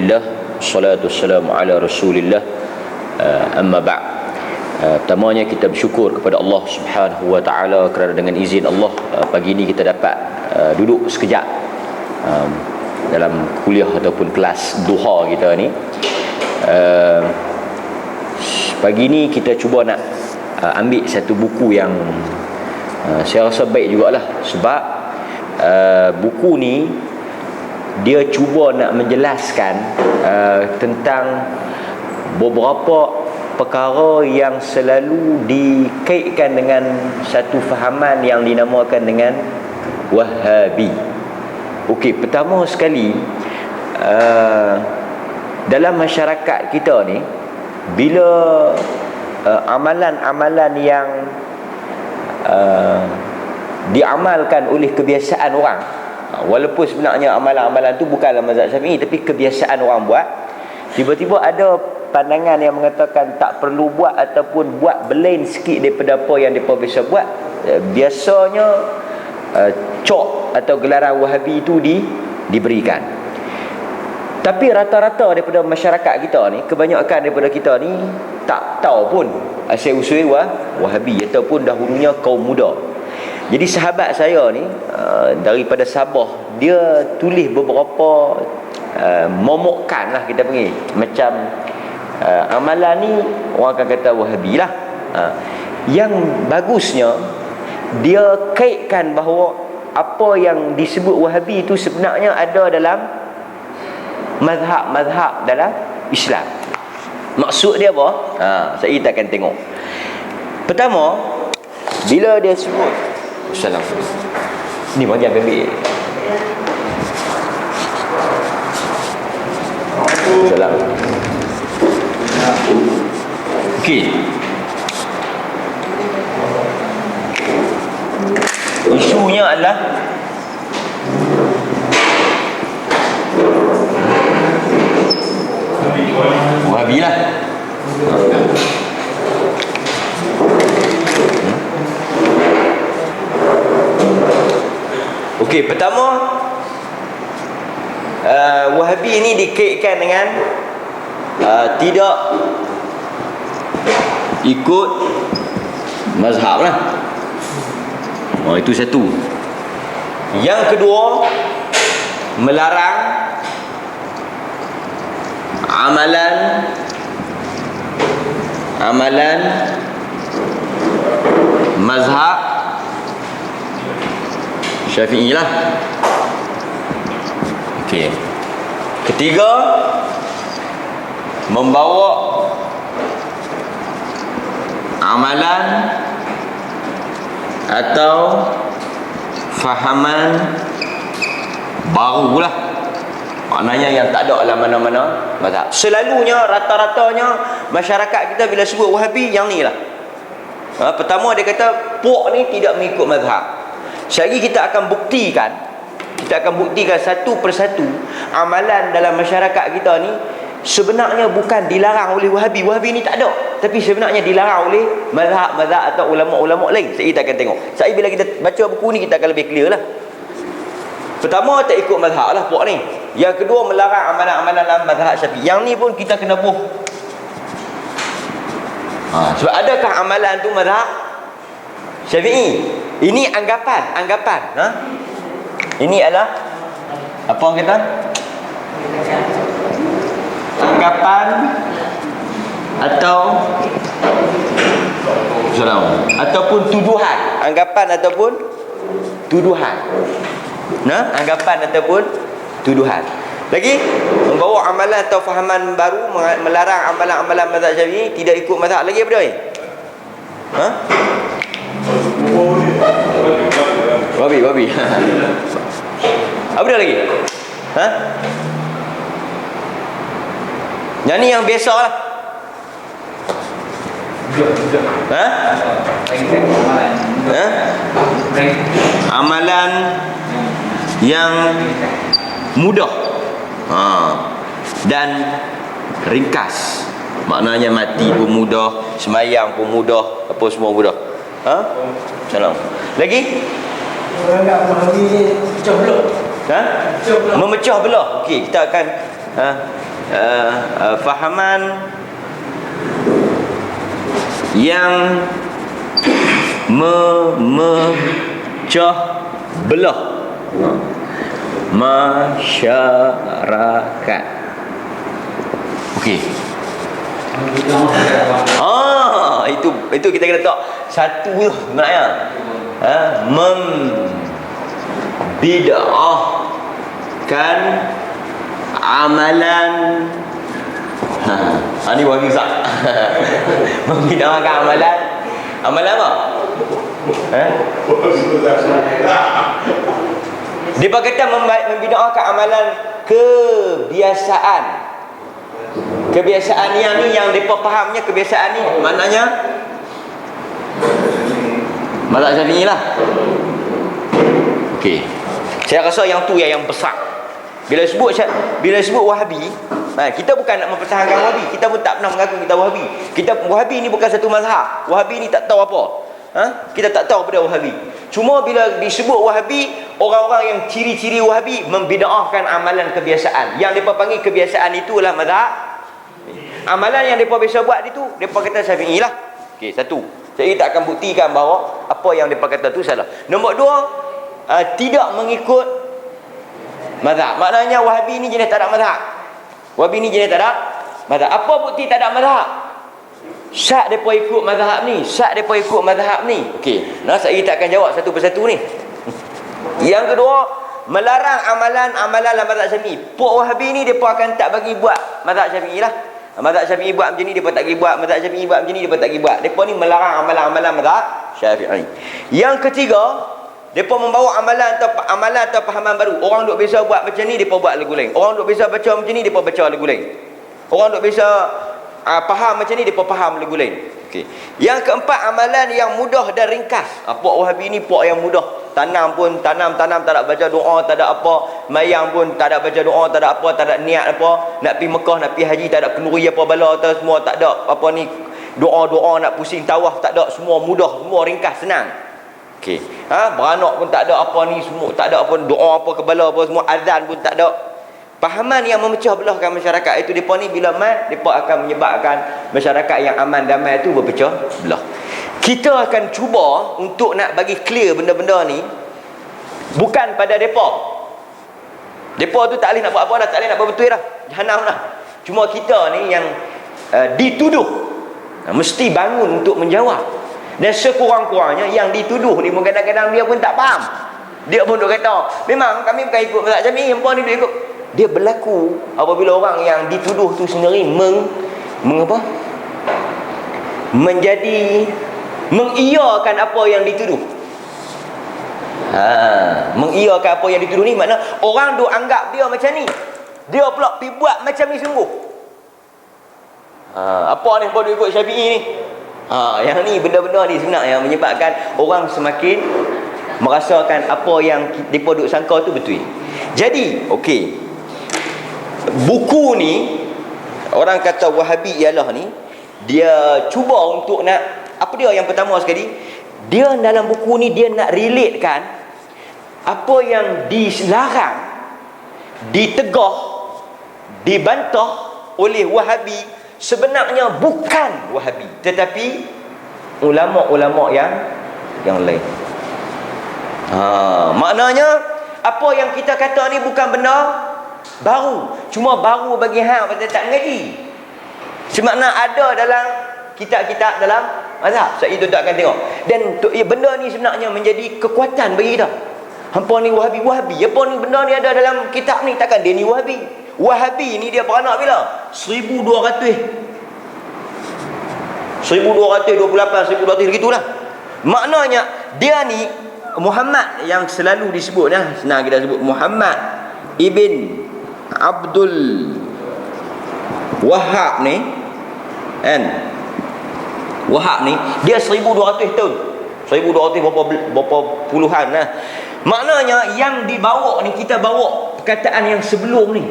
Alhamdulillah, salatu wassalamu ala Rasulillah. Amma ba'd. Pertamanya kita bersyukur kepada Allah Subhanahu wa taala kerana dengan izin Allah pagi ini kita dapat duduk sekejap dalam kuliah ataupun kelas duha kita ni. Pagi ni kita cuba nak ambil satu buku yang saya rasa baik jugalah, sebab buku ni dia cuba nak menjelaskan tentang beberapa perkara yang selalu dikaitkan dengan satu fahaman yang dinamakan dengan Wahabi. Okey, pertama sekali, dalam masyarakat kita ni, bila amalan-amalan yang diamalkan oleh kebiasaan orang, walaupun sebenarnya amalan-amalan tu bukanlah mazhab Syafi'i tapi kebiasaan orang buat, tiba-tiba ada pandangan yang mengatakan tak perlu buat ataupun buat berlain sikit daripada apa yang mereka biasa buat, biasanya cok atau gelaran Wahabi itu diberikan. Tapi rata-rata daripada masyarakat kita ni, kebanyakan daripada kita ni tak tahu pun asal usul Wahabi ataupun dahulunya kaum muda. Jadi sahabat saya ni daripada Sabah, dia tulis beberapa momokkan lah kita panggil, macam amalan ni orang akan kata Wahabi lah. Yang bagusnya dia kaitkan bahawa apa yang disebut Wahabi itu sebenarnya ada dalam mazhab-mazhab dalam Islam. Maksud dia apa? Kita akan tengok. Pertama, bila dia sebut Salam. Ni bagi ambil. Salam. Okey. Isunya adalah Wahabi lah. Okey, pertama, Wahabi ini dikaitkan dengan tidak ikut mazhab lah. Itu satu. Yang kedua, melarang amalan mazhab Syafi'i lah. Okey. Ketiga, membawa amalan atau fahaman baru lah, maknanya yang tak ada dalam mana-mana mazhab. Selalunya, rata-ratanya masyarakat kita bila sebut Wahabi, yang ni lah. Pertama dia kata puak ni tidak mengikut mazhab. Sekali kita akan buktikan satu persatu amalan dalam masyarakat kita ni sebenarnya bukan dilarang oleh Wahabi. Wahabi ni tak ada, tapi sebenarnya dilarang oleh mazhab-mazhab atau ulama'-ulama' lain. Kita akan tengok. Bila kita baca buku ni, kita akan lebih clear lah. Pertama, tak ikut mazhab lah puak ni. Yang kedua, melarang amalan-amalan dalam mazhab Syafi'i. Yang ni pun kita kena buh. Sebab adakah amalan tu mazhab Syafi'i? Ini anggapan. Ini adalah apa orang kata? Anggapan ataupun tuduhan. Anggapan ataupun tuduhan. Anggapan ataupun tuduhan. Lagi, membawa amalan atau fahaman baru, melarang amalan-amalan mazhab Syafi'i, tidak ikut mazhab. Lagi apa dia? Wahabi. Apa dia lagi? Yang ni yang biasa lah. Amalan yang mudah dan ringkas. Maknanya mati pun mudah, semayang pun mudah, apa semua mudah. Salam. Lagi? Memecah belah. Okey, kita akan fahaman yang memecah belah masyarakat. Okey. Itu kita kena tahu satu tu maknanya. Membid'ahkan amalan. Ni bagi sah. Membid'ahkan amalan. Amalan apa? Dia kata membid'ahkan amalan kebiasaan. Kebiasaan yang ni yang depa fahamnya kebiasaan ni maknanya mazhab Syafi'i lah. Okey. Saya rasa yang tu yang besar. Bila sebut Wahabi, kita bukan nak mempertahankan Wahabi. Kita pun tak pernah mengaku kita Wahabi. Wahabi ni bukan satu mazhab. Wahabi ni tak tahu apa. Kita tak tahu pada Wahabi. Cuma bila disebut Wahabi, orang-orang yang ciri-ciri Wahabi membid'ahkan amalan kebiasaan. Yang mereka panggil kebiasaan itulah mazhab. Amalan yang mereka biasa buat itu, mereka kata Syafi'i lah. Okey, satu. Saya tak akan buktikan bahawa apa yang mereka kata tu salah. Nombor dua, tidak mengikut mazhab. Maknanya Wahabi ni jenis tak ada mazhab. Wahabi ni jenis tak ada mazhab. Apa bukti tak ada mazhab? Syak mereka ikut mazhab ni, syak mereka ikut mazhab ni. Okey, saya tak akan jawab satu persatu ni. Yang kedua, melarang amalan-amalan dalam mazhab Syafi'i. Pok Wahabi ni mereka akan tak bagi buat mazhab Syafi'i lah. Mazhab Syafi'i buat macam ni, mereka tak bagi buat. Mazhab Syafi'i buat macam ni, mereka tak bagi buat. Mereka ni melarang amalan-amalan mazhab Syafi'i. Yang ketiga, mereka membawa amalan atau pahaman baru. Orang duk biasa buat macam ni, mereka buat lagu lain. Orang duk biasa baca macam ni, mereka baca lagu lain. Orang duk biasa faham macam ni, mereka faham lagu lain. Okey. Yang keempat, amalan yang mudah dan ringkas. Pok Wahabi ni pok yang mudah. Tanam tak ada baca doa, tak ada apa. Mayang pun tak ada baca doa, tak ada apa, tak ada niat apa. Nak pergi Mekah, nak pergi haji, tak ada kenduri apa bala atau semua, tak ada apa ni doa-doa nak pusing tawaf, tak ada, semua mudah, semua ringkas, senang. Okey. Beranak pun tak ada apa ni semua, tak ada apa doa apa kebala apa semua, azan pun tak ada. Pahaman yang memecah belahkan masyarakat itu depa ni bila depa akan menyebabkan masyarakat yang aman damai itu berpecah belah. Kita akan cuba untuk nak bagi clear benda-benda ni bukan pada depa. Depa tu tak boleh nak buat apa dah, tak boleh nak buat betul dah. Jahanam dah. Cuma kita ni yang dituduh mesti bangun untuk menjawab. Dan sekurang-kurangnya yang dituduh ni kadang-kadang dia pun tak faham. Dia pun duk kata, memang kami bukan ikut mazhab Syafi'i, hangpa ni duk ikut. Dia berlaku apabila orang yang dituduh tu sendiri mengiyakan apa yang dituduh. Mengiyakan apa yang dituduh ni makna orang duk anggap dia macam ni, dia pula pergi buat macam ni sungguh. Apa ni hangpa duk ikut Syafi'i ni? Yang ni benda-benda ni sebenarnya yang menyebabkan orang semakin merasakan apa yang mereka duk sangka tu betul. Jadi, okey. Buku ni orang kata Wahabi ialah ni, dia cuba untuk nak apa dia yang pertama sekali, dia dalam buku ni dia nak relatekan apa yang dilarang, ditegah, dibantah oleh Wahabi sebenarnya bukan Wahabi tetapi ulama-ulama yang lain. Maknanya apa yang kita kata ni bukan benda baru, cuma baru bagi hang pasal tak mengaji. Semakna ada dalam kitab-kitab dalam mazhab. Sebab itu tak akan tengok. Dan benda ni sebenarnya menjadi kekuatan bagi kita. Hampa ni Wahabi. Apa ni benda ni ada dalam kitab ni, takkan dia ni Wahabi. Wahabi ni dia beranak bila? 1228, 1200 gitulah. Maknanya dia ni Muhammad yang selalu disebut, senang kita sebut Muhammad Ibn Abdul Wahab ni kan, Wahab ni dia 1200 tahun, 1200 berapa puluhan lah. Maknanya yang dibawa ni, kita bawa perkataan yang sebelum ni.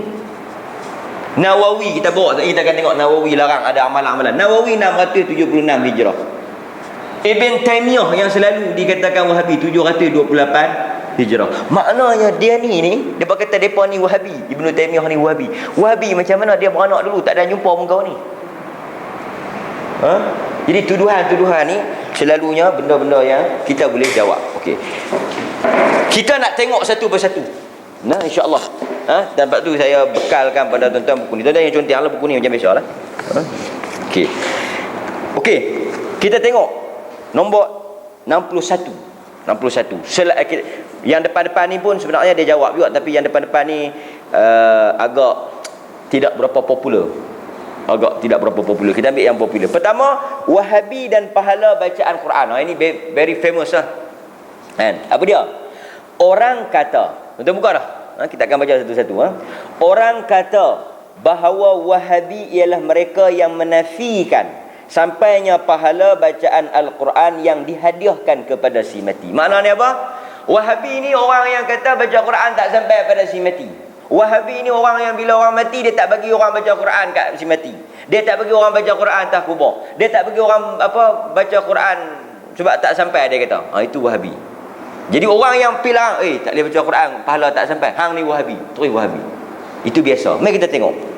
Nawawi kita bawa, kita akan tengok Nawawi larang ada amalan-amalan. Nawawi 676 Hijrah. Ibn Taymiyah yang selalu dikatakan Wahabi 728 hijrah. Maknanya dia ni dia kata depa ni Wahabi, Ibnu Taimiyah ni Wahabi. Wahabi macam mana dia beranak dulu tak ada jumpa pun kau ni? Jadi tuduhan-tuduhan ni selalunya benda-benda yang kita boleh jawab. Okey. Kita nak tengok satu persatu. Nah, insya-Allah. Dan lepas tu saya bekalkan pada tuan-tuan buku ni. Tuan-tuan yang contenglah buku ni macam biasalah. Okey. Okey. Kita tengok nombor 61. 61. Yang depan-depan ni pun sebenarnya dia jawab juga, tapi yang depan-depan ni agak tidak berapa popular. Kita ambil yang popular. Pertama, Wahabi dan pahala bacaan Quran. Ini very famous lah. Kan? Apa dia? Orang kata, tuan buka dah. Kita akan baca satu-satu. Orang kata bahawa Wahabi ialah mereka yang menafikan sampainya pahala bacaan Al-Quran yang dihadiahkan kepada si mati. Maknanya apa? Wahabi ni orang yang kata baca Quran tak sampai pada si mati. Wahabi ni orang yang bila orang mati dia tak bagi orang baca Quran kat si mati. Dia tak bagi orang baca Quran atas kubur. Dia tak bagi orang baca Quran sebab tak sampai, dia kata. Itu Wahabi. Jadi orang yang pilang, tak boleh baca Quran, pahala tak sampai. Hang ni Wahabi, terus Wahabi. Itu biasa. Mari kita tengok.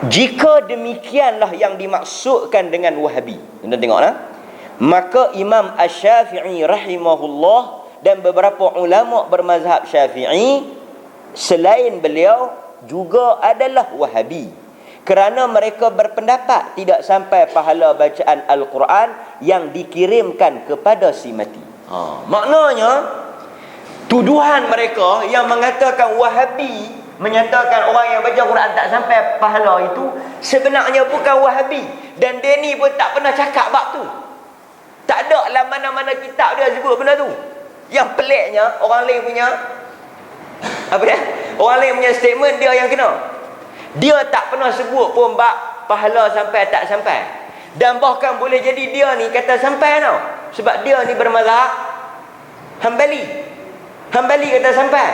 Jika demikianlah yang dimaksudkan dengan Wahabi. Kita tengoklah. Maka Imam Asy-Syafi'i rahimahullah dan beberapa ulama bermazhab Syafi'i selain beliau juga adalah Wahabi, kerana mereka berpendapat tidak sampai pahala bacaan Al-Quran yang dikirimkan kepada si mati. Maknanya tuduhan mereka yang mengatakan Wahabi menyatakan orang yang baca Quran tak sampai pahala itu sebenarnya bukan Wahabi, dan dia ni pun tak pernah cakap bab tu. Tak ada dalam mana-mana kitab dia sebut benda tu. Yang peliknya orang lain punya orang lain punya statement dia yang kena. Dia tak pernah sebut pun bab pahala sampai tak sampai. Dan bahkan boleh jadi dia ni kata sampai tau. Sebab dia ni bermazhab Hambali. Hambali kata sampai.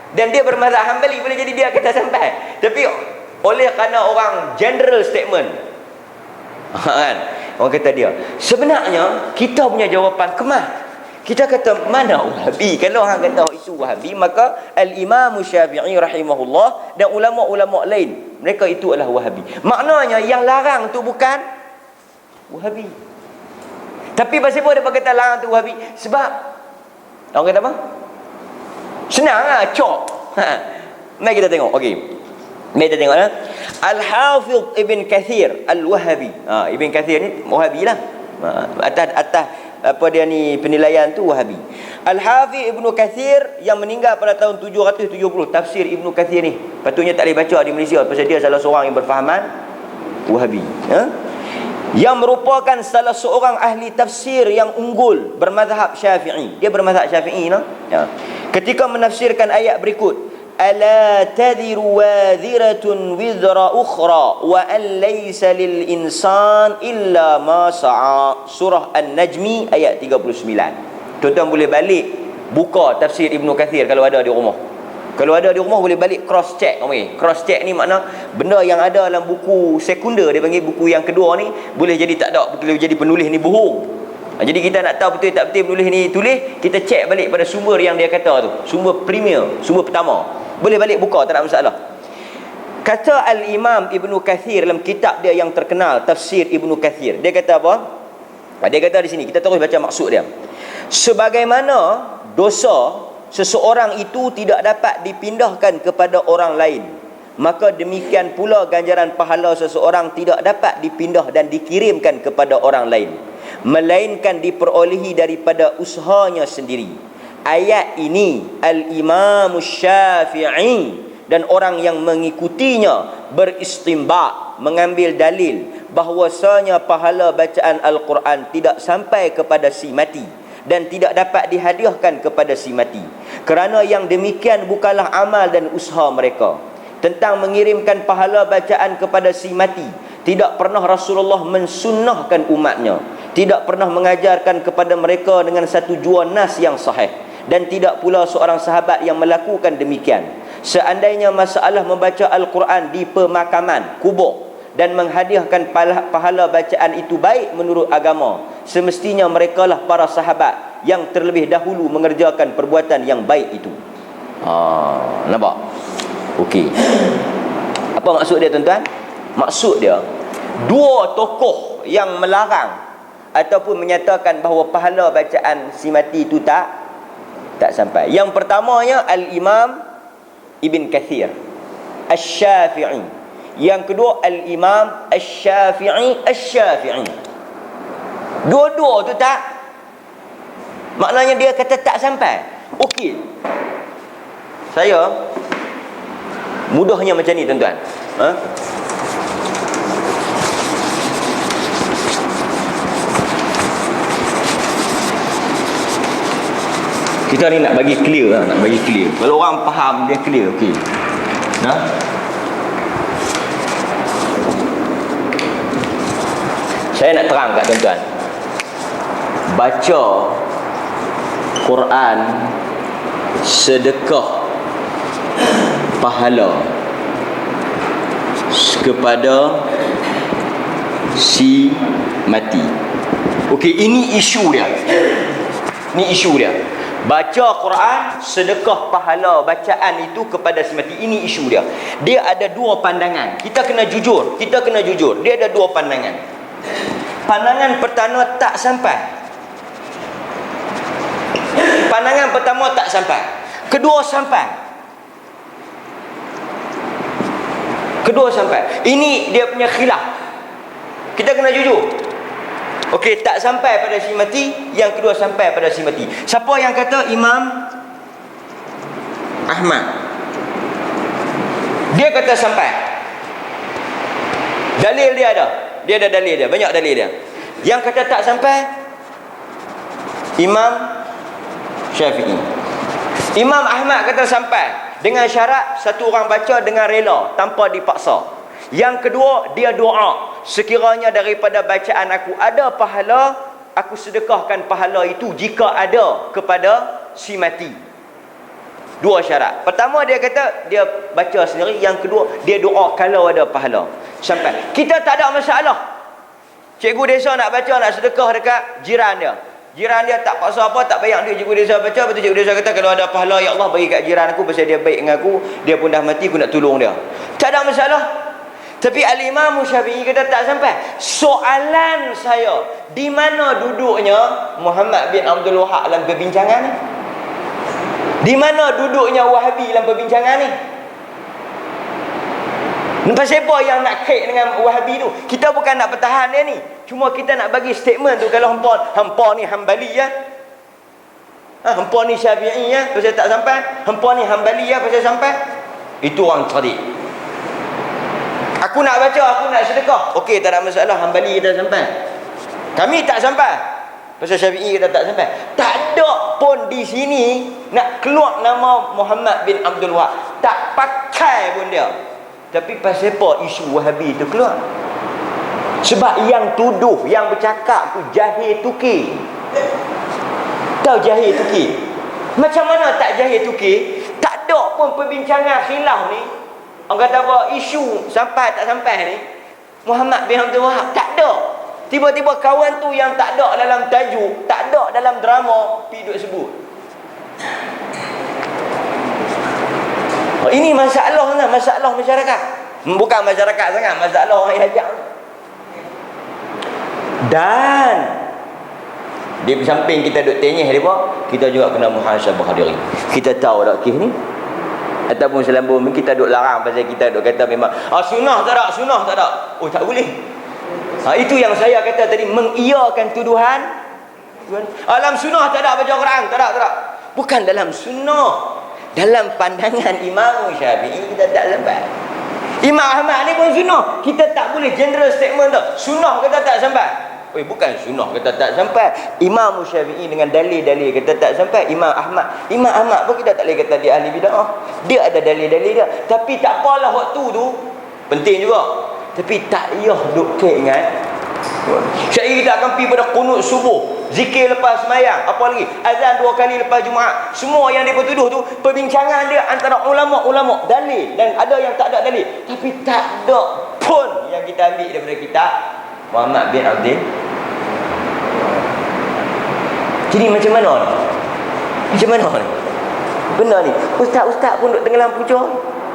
Dan dia bermazhab Hambali, boleh jadi dia kata sampai. Tapi oleh kerana orang general statement, kan, orang kata dia. Sebenarnya kita punya jawapan kemas. Kita kata mana Wahabi? Kalau orang kata itu Wahabi, maka Al-Imam Syafi'i rahimahullah dan ulama-ulama lain, mereka itu adalah Wahabi. Maknanya yang larang tu bukan Wahabi. Tapi pasal apa dia kata larang tu Wahabi? Sebab orang kata apa? Senang lah, cok. Mari kita tengok. Okey. Mari kita tengok lah. Al-Hafidh Ibn Kathir Al-Wahabi. Ibn Kathir ni Wahabi lah. Atas apa dia ni penilaian tu Wahabi. Al-Hafidh Ibnu Kathir yang meninggal pada tahun 770. Tafsir Ibnu Kathir ni patutnya tak boleh baca di Malaysia pasal dia salah seorang yang berfahaman Wahabi, yang merupakan salah seorang ahli tafsir yang unggul bermazhab Syafi'i. Dia bermazhab Syafi'i ketika menafsirkan ayat berikut, ala tadhiru wadhiratun wizra ukhra wa an laysa lil insan illa ma sa'a. Surah An-Najmi ayat 39. Tuan-tuan boleh balik buka tafsir Ibnu Kathir kalau ada di rumah. Kalau ada di rumah boleh balik cross check. Cross check ni makna benda yang ada dalam buku sekunder, dia panggil buku yang kedua ni, boleh jadi tak ada, boleh jadi penulis ni bohong. Jadi kita nak tahu betul tak betul penulis ni tulis, kita check balik pada sumber yang dia kata tu, sumber premier, sumber pertama. Boleh balik buka, tak ada masalah. Kata Al-Imam Ibnu Kathir dalam kitab dia yang terkenal, Tafsir Ibnu Kathir. Dia kata apa? Dia kata di sini, kita terus baca maksud dia. Sebagaimana dosa seseorang itu tidak dapat dipindahkan kepada orang lain, maka demikian pula ganjaran pahala seseorang tidak dapat dipindah dan dikirimkan kepada orang lain, melainkan diperolehi daripada usahanya sendiri. Ayat ini Al-Imam Syafi'i dan orang yang mengikutinya beristimbat, mengambil dalil bahwasanya pahala bacaan Al-Quran tidak sampai kepada si mati dan tidak dapat dihadiahkan kepada si mati, kerana yang demikian bukanlah amal dan usaha mereka. Tentang mengirimkan pahala bacaan kepada si mati, tidak pernah Rasulullah mensunnahkan umatnya, tidak pernah mengajarkan kepada mereka dengan satu jua nas yang sahih, dan tidak pula seorang sahabat yang melakukan demikian. Seandainya masalah membaca Al-Quran di pemakaman, kubur, dan menghadiahkan pahala bacaan itu baik menurut agama, semestinya merekalah para sahabat yang terlebih dahulu mengerjakan perbuatan yang baik itu. Nampak? Okey. Apa maksud dia tuan-tuan? Maksud dia, dua tokoh yang melarang ataupun menyatakan bahawa pahala bacaan si mati itu tak sampai. Yang pertamanya Al-Imam Ibn Kathir Asy-Syafi'i. Yang kedua Al-Imam Asy-Syafi'i. Dua-dua tu tak, maknanya dia kata tak sampai. Okey, saya mudahnya macam ni tuan-tuan. Kita ni nak bagi clear, nak bagi clear. Kalau orang faham dia clear, okey. Saya nak terang kat tuan-tuan. Baca Quran, sedekah pahala kepada si mati. Okey, ini isu dia. Ni isu dia. Baca Quran, sedekah pahala bacaan itu kepada si mati. Ini isu dia. Dia ada dua pandangan. Kita kena jujur. Dia ada dua pandangan. Pandangan pertama tak sampai. Pandangan pertama tak sampai. Kedua sampai. Ini dia punya khilaf. Kita kena jujur. Okey, tak sampai pada si mati. Yang kedua sampai pada si mati. Siapa yang kata? Imam Ahmad. Dia kata sampai. Dalil dia ada. Dia ada dalil dia. Banyak dalil dia. Yang kata tak sampai, Imam Syafi'i. Imam Ahmad kata sampai, dengan syarat satu orang baca dengan rela, tanpa dipaksa. Yang kedua, dia doa, sekiranya daripada bacaan aku ada pahala, aku sedekahkan pahala itu jika ada kepada si mati. Dua syarat. Pertama dia kata dia baca sendiri. Yang kedua dia doa kalau ada pahala. Sampai. Kita tak ada masalah. Cikgu desa nak baca, nak sedekah dekat jiran dia. Jiran dia tak paksa apa, tak payah dia cikgu desa baca. Betul cikgu desa kata kalau ada pahala ya Allah bagi kat jiran aku, pasal dia baik dengan aku, dia pun dah mati, aku nak tolong dia. Tak ada masalah. Tapi Al-Imam Syafi'i kata tak sampai. Soalan saya, di mana duduknya Muhammad bin Abdul Wahab dalam perbincangan ni? Di mana duduknya Wahabi dalam perbincangan ni? Pasal apa yang nak kait dengan Wahabi tu? Kita bukan nak pertahan dia ni. Cuma kita nak bagi statement tu. Kalau hampa ni Hambali ya, hampa ni Syafi'i ya, pasal tak sampai. Hampa ni Hambali ya, pasal sampai. Itu orang cerdik. Aku nak baca, aku nak sedekah. Okey, tak ada masalah. Hambali kita sampai. Kami tak sampai. Pasal Syafi'i kita tak sampai. Tak ada pun di sini nak keluar nama Muhammad bin Abdul Wahab. Tak pakai pun dia. Tapi pasal apa isu Wahabi itu keluar? Sebab yang tuduh, yang bercakap tu jahil tuki. Tahu jahil tuki? Macam mana tak jahil tuki? Tak ada pun perbincangan khilaf ni. Orang kata apa isu sampai tak sampai ni, Muhammad bin Abdul Wahab tak ada. Tiba-tiba kawan tu yang tak ada dalam tajuk, tak ada dalam drama, pergi duk sebut. Ini masalah masyarakat. Bukan masyarakat sangat, masalah orang yang ajak. Dan di samping kita duk tenyeh dia, kita juga kena muhasabah diri. Kita tahu tak kes ni? Ataupun selambung kita duk larang pasal kita duk kata memang sunnah tak ada. Oh, tak boleh. Itu yang saya kata tadi, mengiyakan tuduhan. Dalam sunnah tak ada baca Quran, tak ada. Bukan dalam sunnah. Dalam pandangan Imam Syafi'i kita tak sampai. Imam Ahmad ni pun sunnah. Kita tak boleh general statement tu. Sunnah kata tak sampai. Bukan sunnah kata tak sampai. Imam Syafi'i dengan dalil-dalil kata tak sampai. Imam Ahmad pun kita tak boleh kata dia ahli bid'ah. Dia ada dalil-dalil dia. Tapi tak apalah waktu tu penting juga. Tapi tak payah duk ingat. Syekh kita akan pergi pada qunut subuh, zikir lepas sembahyang, apa lagi? Azan 2 kali lepas Jumaat. Semua yang dia tuduh tu perbincangan dia antara ulama-ulama, dalil, dan ada yang tak ada dalil. Tapi tak ada pun yang kita ambil daripada kitab Muhammad bin Abdul. Jadi macam mana ni? Macam mana ni? Benar ni. Ustaz-ustaz pun duk tenggelam punca.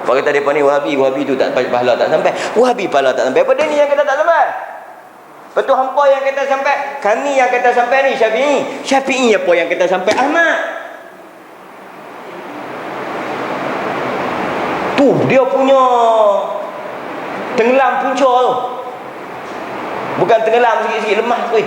Apa kata mereka ni Wahabi tu tak pahala tak sampai. Wahabi pahala tak sampai. Apa dia ni yang kata tak sampai? Betul hampa yang kata sampai. Kami yang kata sampai ni Syafi'i. Syafi'i apa yang kata sampai? Ahmad. Tu dia punya tenggelam punca tu. Bukan tenggelam sikit-sikit, lemah tu.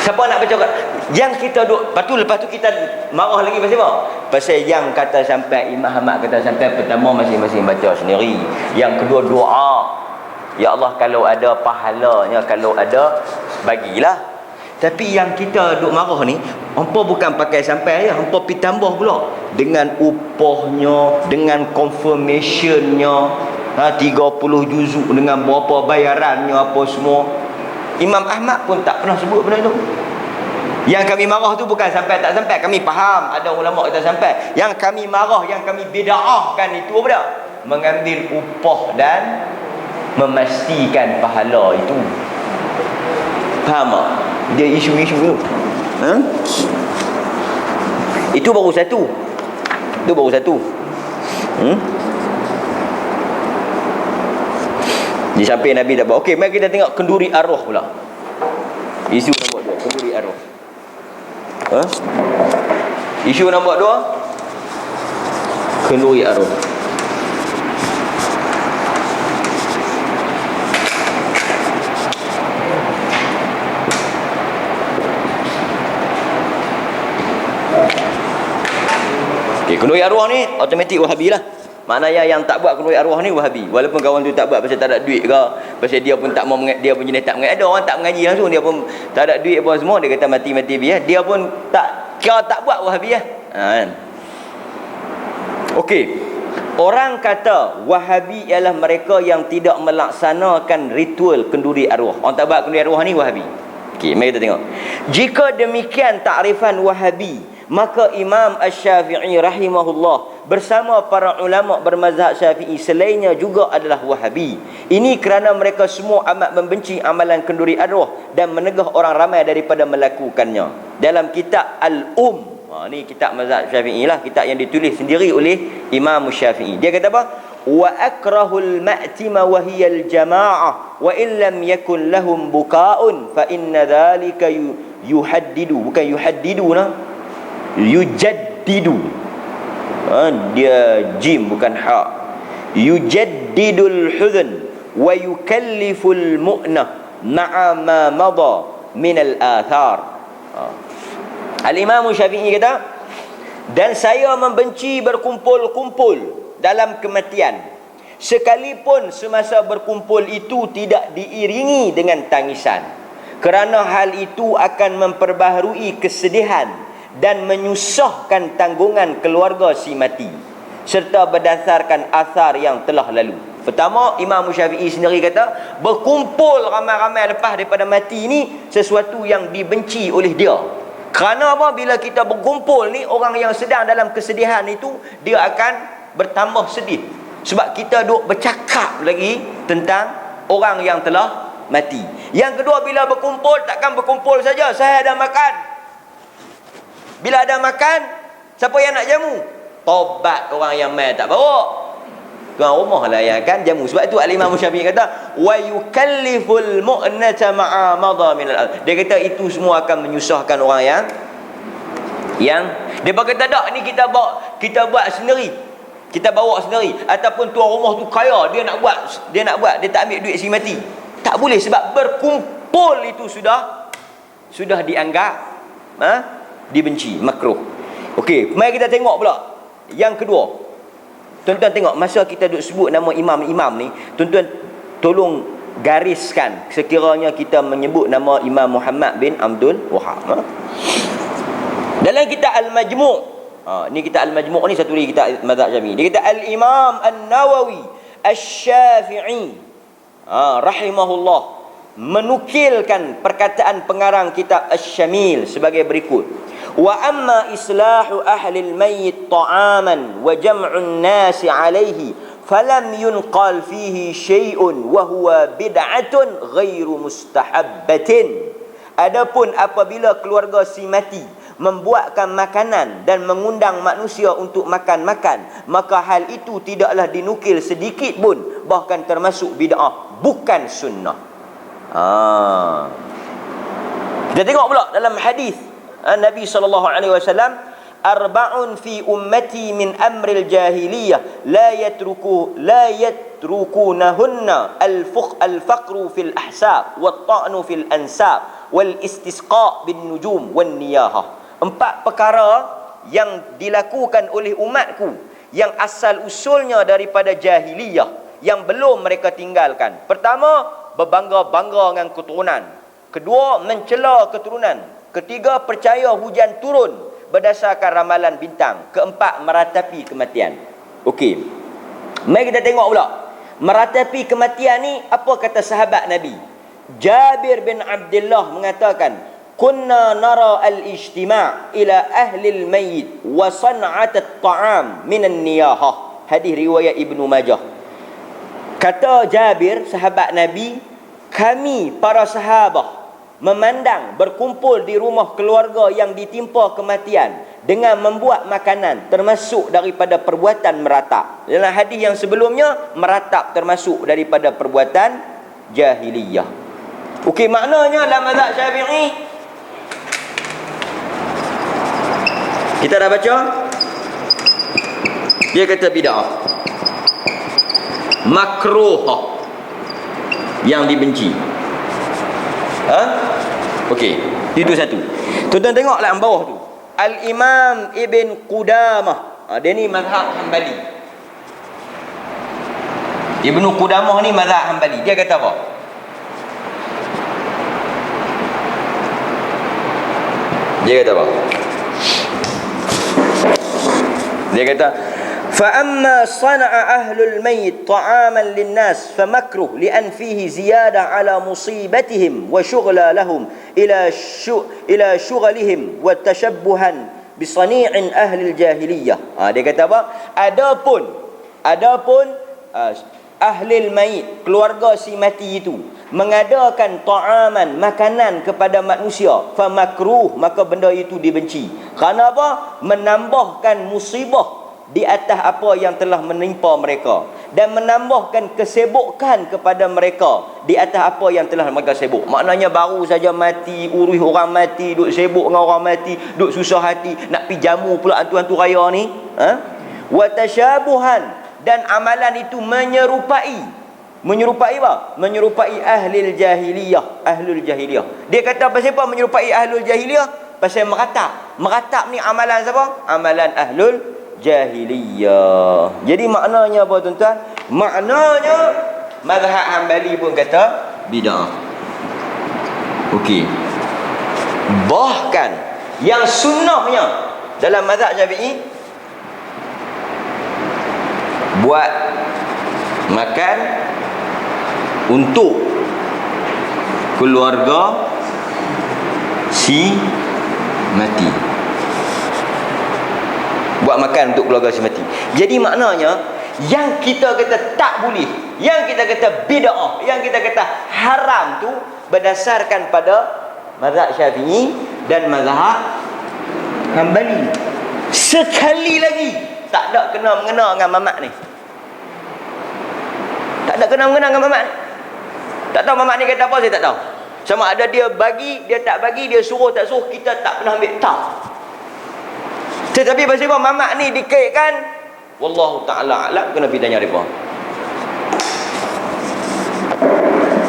Siapa nak baca kat? Yang kita duk, lepas tu kita marah lagi pasal apa? Pasal yang kata sampai, Imam Ahmad kata sampai, pertama masing-masing baca sendiri. Yang kedua doa. Ya Allah, kalau ada pahalanya, kalau ada, bagilah. Tapi yang kita duk marah ni, hampa bukan pakai sampai je, hampa pergi tambah pula dengan upahnya, dengan confirmationnya, 30 juzuk dengan berapa bayarannya apa semua. Imam Ahmad pun tak pernah sebut benda itu. Yang kami marah tu bukan sampai tak sampai, kami faham ada ulama kata sampai. Yang kami marah, yang kami bid'ahkan itu apa dia? Mengambil upah dan memastikan pahala itu. Faham tak? Dia isu-isu tu. Itu baru satu. Di samping Nabi tak buat. Okey, mari kita tengok kenduri arwah pula. Isu nombor 2, kenduri arwah. Isu nombor 2, kenduri arwah. Okey, kenduri arwah ni automatik Wahabi lah. Maknanya yang tak buat kenduri arwah ni Wahabi. Walaupun kawan tu tak buat pasal tak ada duit ke, pasal dia pun tak mau, dia pun jenis tak mengaji. Ada orang tak mengaji langsung, dia pun tak ada duit apa semua, dia kata mati-mati biar. Dia pun tak kira tak buat Wahabi lah. Okey. Orang kata Wahabi ialah mereka yang tidak melaksanakan ritual kenduri arwah. Orang tak buat kenduri arwah ni Wahabi. Okey, mari kita tengok. Jika demikian takrifan Wahabi, maka Imam Asy-Syafi'i rahimahullah bersama para ulama bermazhab Syafi'i selainnya juga adalah Wahabi. Ini kerana mereka semua amat membenci amalan kenduri arwah dan menegah orang ramai daripada melakukannya. Dalam kitab Al-Um, ni kitab mazhab Syafi'i lah, kitab yang ditulis sendiri oleh Imam Syafi'i. Dia kata apa? Wa akrahul ma'tima wa hiyal jama'ah wa in lam yakun lahum buka'un fa inna dhalika yuhaddidu, bukan yuhaddidu nah, yujaddidu. Dia jim bukan ha. Yujaddidul huzn wa yukalliful mu'nah ma'a ma madha min al-athar. Al-Imam Syafi'i kata, dan saya membenci berkumpul-kumpul dalam kematian, sekalipun semasa berkumpul itu tidak diiringi dengan tangisan, kerana hal itu akan memperbaharui kesedihan dan menyusahkan tanggungan keluarga si mati, serta berdasarkan asar yang telah lalu. Pertama, Imam Syafi'i sendiri kata berkumpul ramai-ramai lepas daripada mati ni sesuatu yang dibenci oleh dia. Kerana apa? Bila kita berkumpul ni, orang yang sedang dalam kesedihan itu, dia akan bertambah sedih. Sebab kita duk bercakap lagi tentang orang yang telah mati. Yang kedua, bila berkumpul, takkan berkumpul saja. Saya ada makan. Bila ada makan, siapa yang nak jamu? Tobat orang yang mai tak bawa. Tuan rumah lah yang akan jamu. Sebab itu Al-Imam Syafi'i kata wa yukalliful mu'nata ma'a madha min al-ard. Dia kata itu semua akan menyusahkan orang yang dia kata tak, ni kita buat sendiri. Kita bawa sendiri, ataupun tuan rumah tu kaya, dia nak buat, dia tak ambil duit si mati. Tak boleh, sebab berkumpul itu sudah dianggap dibenci, makruh. Okey, mari kita tengok pula yang kedua. Tuan-tuan tengok, masa kita duk sebut nama imam-imam ni, tuan-tuan tolong gariskan sekiranya kita menyebut nama Imam Muhammad bin Abdul Wahhab. Dalam kitab Al-Majmu', ni kitab Al-Majmu' ni satu lagi kitab mazhab Syafi'i. Dia kata Al-Imam An-Nawawi Asy-Syafi'i rahimahullah menukilkan perkataan pengarang kitab Asy-Syamil sebagai berikut. Wa amma islahu ahli al-mayyit ta'aman wa jam'un nasi alayhi falam yunqal fihi syai'un wa huwa bid'atun ghairu mustahabbatin Adapun apabila keluarga si mati membuatkan makanan dan mengundang manusia untuk makan-makan, maka hal itu tidaklah dinukil sedikit pun, bahkan termasuk bid'ah, bukan sunnah. Kita tengok pula dalam hadis Nabi SAW, arba'un fi ummati min amril jahiliyah la yatrukunahunna al-faqru fil ahsab wat ta'nu fil ansab wal istisqa bin nujum wan niyahah. 4 perkara yang dilakukan oleh umatku yang asal usulnya daripada jahiliyah, yang belum mereka tinggalkan. Pertama, berbangga-bangga dengan keturunan. Kedua, mencela keturunan. Ketiga, percaya hujan turun berdasarkan ramalan bintang. Keempat, meratapi kematian. Okey, mari kita tengok pula meratapi kematian ni. Apa kata sahabat Nabi? Jabir bin Abdullah mengatakan, kunna nara al-ijtima' ila ahli al-mayyit wa san'at at-ta'am min an-niyahah. Hadis riwayat Ibnu Majah. Kata Jabir, sahabat Nabi, kami para sahabat memandang berkumpul di rumah keluarga yang ditimpa kematian dengan membuat makanan, termasuk daripada perbuatan meratap. Dalam hadis yang sebelumnya, meratap termasuk daripada perbuatan jahiliyah. Okey, maknanya dalam mazhab Syafi'i, kita dah baca, dia kata bid'ah, makruh, yang dibenci. Okey, itu satu. Tuan-tuan tengoklah yang bawah tu, Al-Imam Ibn Qudamah. Dia ni mazhab Hanbali. Ibn Qudamah ni mazhab Hanbali. Dia kata apa? Dia kata apa? Dia kata, فَأَمَّا صَنَعَ أَهْلُ الْمَيِّتِ طَعَامًا لِلنَّاسِ فَمَكْرُهُ لِأَنْ فِيهِ زِيَادَةً عَلَى مُصِيبَتِهِمْ وَشُغْلَ لَهُمْ إِلَى شُغَلِهِمْ وَتَشَبُّهًا بِصَنِيعٍ أَهْلِ الْجَاهِلِيَّةِ. Dia kata apa? Adapun ahlil mayit, keluarga si mati itu, mengadakan ta'aman, makanan kepada manusia, famakruh, maka benda itu dibenci. Kerana apa? Menambahkan musibah di atas apa yang telah menimpa mereka, dan menambahkan kesibukan kepada mereka di atas apa yang telah mereka sibuk. Maknanya baru saja mati, urus orang mati, duk sibuk dengan orang mati, duk susah hati nak pi jamu pula hantu-hantu raya ni. Wa tasyabuhan, dan amalan itu menyerupai apa? Menyerupai ahlul jahiliyah. Dia kata pasal apa menyerupai ahlul jahiliyah? Pasal meratap. Meratap ni amalan siapa? Amalan ahlul jahiliyah. Jadi maknanya apa tuan-tuan? Maknanya mazhab Hanbali pun kata bid'ah. Okey. Bahkan yang sunnahnya dalam mazhab Syafi'i, buat makan untuk keluarga si mati. Buat makan untuk keluarga si mati. Jadi maknanya yang kita kata tak boleh, yang kita kata bid'ah, yang kita kata haram tu berdasarkan pada mazhab Syafi'i dan mazhab Hanbali. Sekali lagi tak ada kena-mengena dengan mamak ni. Tak ada kena-mengena dengan mamak ni. Tak tahu mamak ni kata apa, saya tak tahu. Sama ada dia bagi, dia tak bagi, dia suruh tak suruh, kita tak pernah ambil tahu. Tetapi pasal apa mamak ni dikaitkan, wallahu ta'ala a'lam, kena pergi tanya mereka.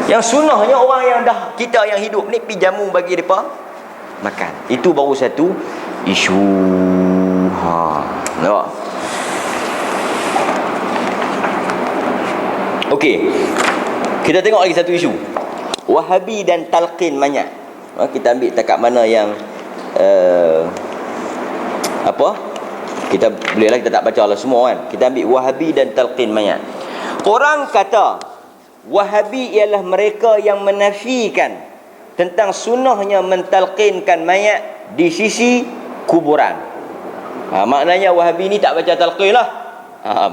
Yang sunnahnya orang yang dah, kita yang hidup ni pergi jamu bagi mereka makan. Itu baru satu isu. Nampak? Okey, kita tengok lagi satu isu, Wahabi dan talqin mayat. Kita ambil takat mana yang kita bolehlah, kita tak baca lah semua kan. Kita ambil Wahabi dan talqin mayat. Orang kata Wahabi ialah mereka yang menafikan tentang sunnahnya mentalqinkan mayat di sisi kuburan. Maknanya Wahabi ni tak baca talqin lah.